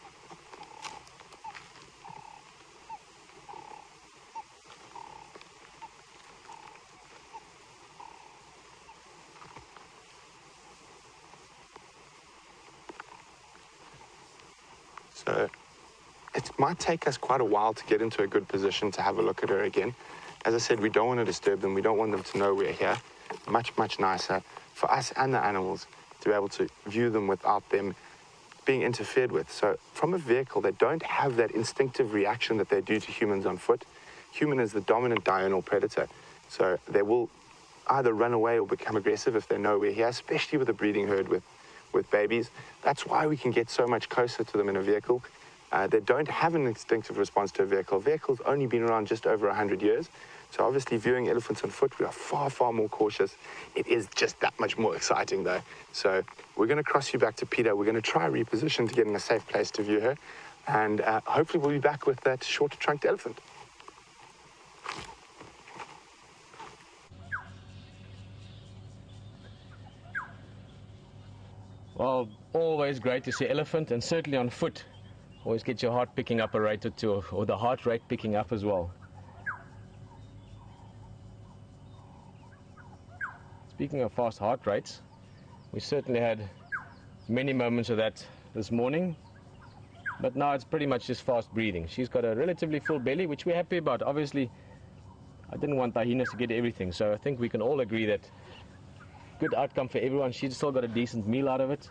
So it might take us quite a while to get into a good position to have a look at her again. As I said, we don't want to disturb them. We don't want them to know we're here. Much, much nicer for us and the animals to be able to view them without them being interfered with. So from a vehicle, they don't have that instinctive reaction that they do to humans on foot. Human is the dominant diurnal predator. So they will either run away or become aggressive if they know we're here, especially with a breeding herd with babies. That's why we can get so much closer to them in a vehicle. They don't have an instinctive response to a vehicle. Vehicle's only been around just over 100 years. So obviously viewing elephants on foot, we are far, far more cautious. It is just that much more exciting though. So we're going to cross you back to Pieter. We're going to try reposition to get in a safe place to view her. And hopefully we'll be back with that shorter trunked elephant. Well, always great to see elephant, and certainly on foot. Always get your heart picking up a rate or two, or the heart rate picking up as well. Speaking of fast heart rates, we certainly had many moments of that this morning, but now it's pretty much just fast breathing. She's got a relatively full belly, which we're happy about. Obviously, I didn't want the hyenas to get everything, so I think we can all agree that good outcome for everyone. She's still got a decent meal out of it.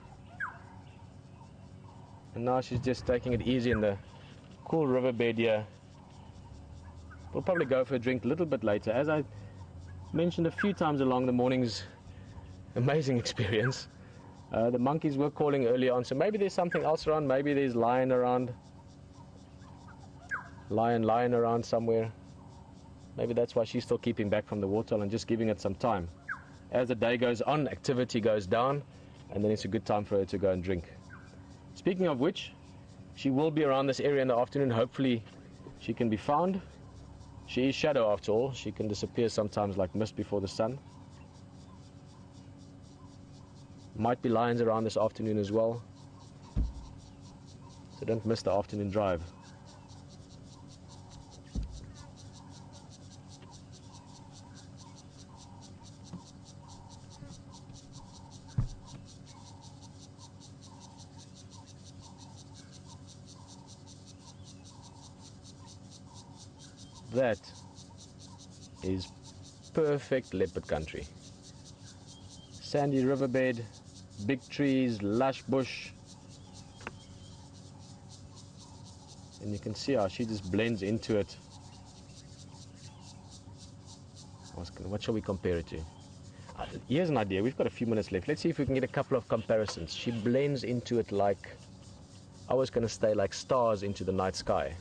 And now she's just taking it easy in the cool riverbed here. We'll probably go for a drink a little bit later. As I mentioned a few times along the morning's amazing experience, the monkeys were calling earlier on, so maybe there's something else around. Maybe there's lion around. Lion around somewhere. Maybe that's why she's still keeping back from the water and just giving it some time. As the day goes on, activity goes down, and then it's a good time for her to go and drink. Speaking of which, she will be around this area in the afternoon. Hopefully she can be found. She is shadow after all. She can disappear sometimes like mist before the sun. Might be lions around this afternoon as well. So don't miss the afternoon drive. That is perfect leopard country. Sandy riverbed, big trees, lush bush. And you can see how she just blends into it. What shall we compare it to? Here's an idea. We've got a few minutes left. Let's see if we can get a couple of comparisons. She blends into it like, I was going to stay like stars into the night sky.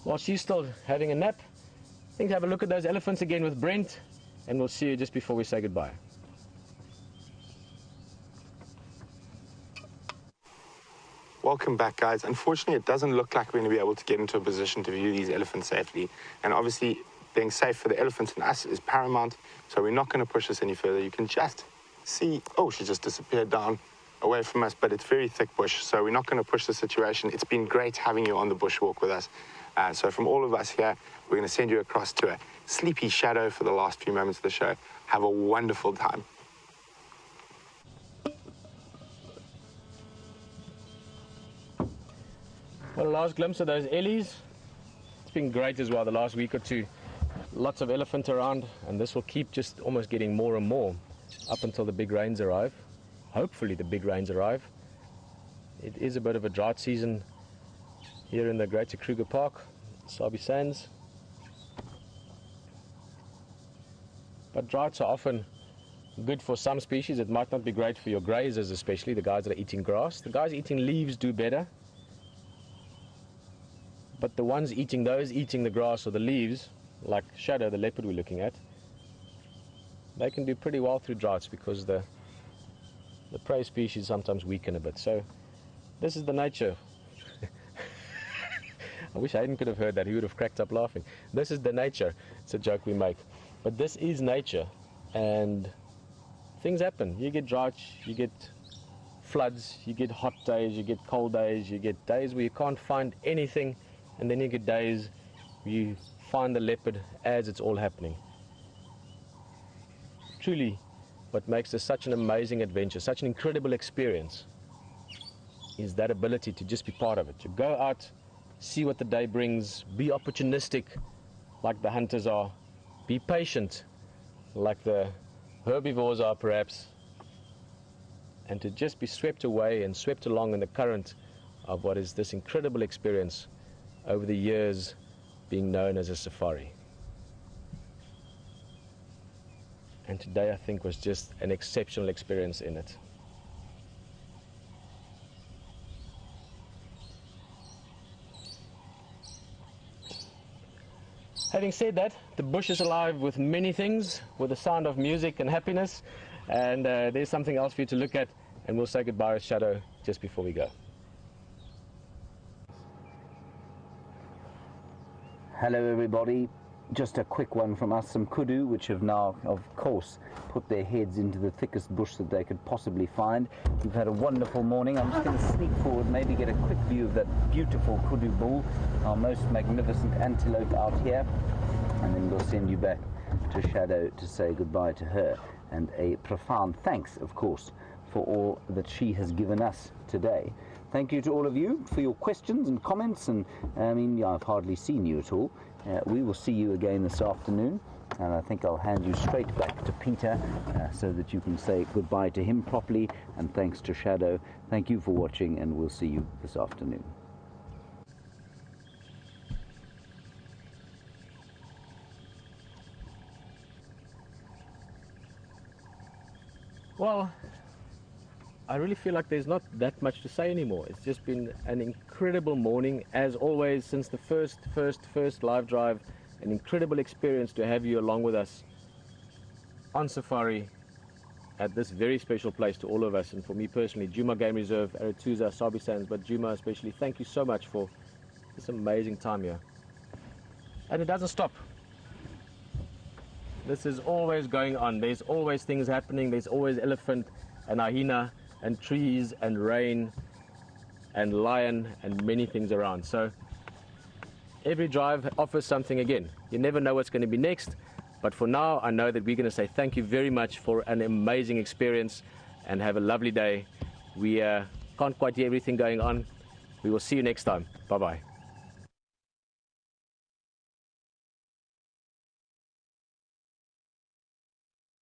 While she's still having a nap, I think have a look at those elephants again with Brent, and we'll see you just before we say goodbye. Welcome back, guys. Unfortunately, it doesn't look like we're going to be able to get into a position to view these elephants safely. And obviously, being safe for the elephants and us is paramount, so we're not going to push this any further. You can just see, oh, she just disappeared down away from us, but it's very thick bush, so we're not going to push the situation. It's been great having you on the bushwalk with us. So from all of us here, we're going to send you across to a sleepy shadow for the last few moments of the show. Have a wonderful time. Well, a last glimpse of those ellis. It's been great as well the last week or two. Lots of elephant around, and this will keep just almost getting more and more up until the big rains arrive. Hopefully the big rains arrive. It is a bit of a drought season here in the Greater Kruger Park, Sabi Sands. But droughts are often good for some species. It might not be great for your grazers, especially the guys that are eating grass. The guys eating leaves do better. But the ones eating the grass or the leaves, like Shadow, the leopard we're looking at, they can do pretty well through droughts because the prey species sometimes weaken a bit. So this is the nature. I wish Hayden could have heard that. He would have cracked up laughing. This is the nature. It's a joke we make. But this is nature. And things happen. You get droughts, you get floods, you get hot days, you get cold days, you get days where you can't find anything, and then you get days where you find the leopard as it's all happening. Truly, what makes this such an amazing adventure, such an incredible experience, is that ability to just be part of it. To go out, see what the day brings, be opportunistic like the hunters are, be patient like the herbivores are perhaps, and to just be swept away and swept along in the current of what is this incredible experience over the years being known as a safari. And today I think was just an exceptional experience in it. Having said that, the bush is alive with many things, with the sound of music and happiness, and there's something else for you to look at, and we'll say goodbye with Shadow just before we go. Hello everybody, just a quick one from us, some kudu which have now of course put their heads into the thickest bush that they could possibly find. We've had a wonderful morning. I'm just going to sneak forward, maybe get a quick view of that beautiful kudu bull, our most magnificent antelope out here, and then we'll send you back to Shadow to say goodbye to her, and a profound thanks of course for all that she has given us today. Thank you to all of you for your questions and comments, and I mean, I've hardly seen you at all. We will see you again this afternoon, and I think I'll hand you straight back to Pieter so that you can say goodbye to him properly, and thanks to Shadow. Thank you for watching, and we'll see you this afternoon. Well, I really feel like there's not that much to say anymore. It's just been an incredible morning, as always, since the first live drive. An incredible experience to have you along with us on safari at this very special place to all of us, and for me personally, Djuma Game Reserve, Arathusa, Sabi Sands, but Djuma especially, thank you so much for this amazing time here. And it doesn't stop. This is always going on. There's always things happening. There's always elephant and hyena and trees and rain and lion and many things around. So every drive offers something again. You never know what's going to be next, but for now I know that we're going to say thank you very much for an amazing experience, and have a lovely day. We can't quite hear everything going on. We will see you next time. Bye bye.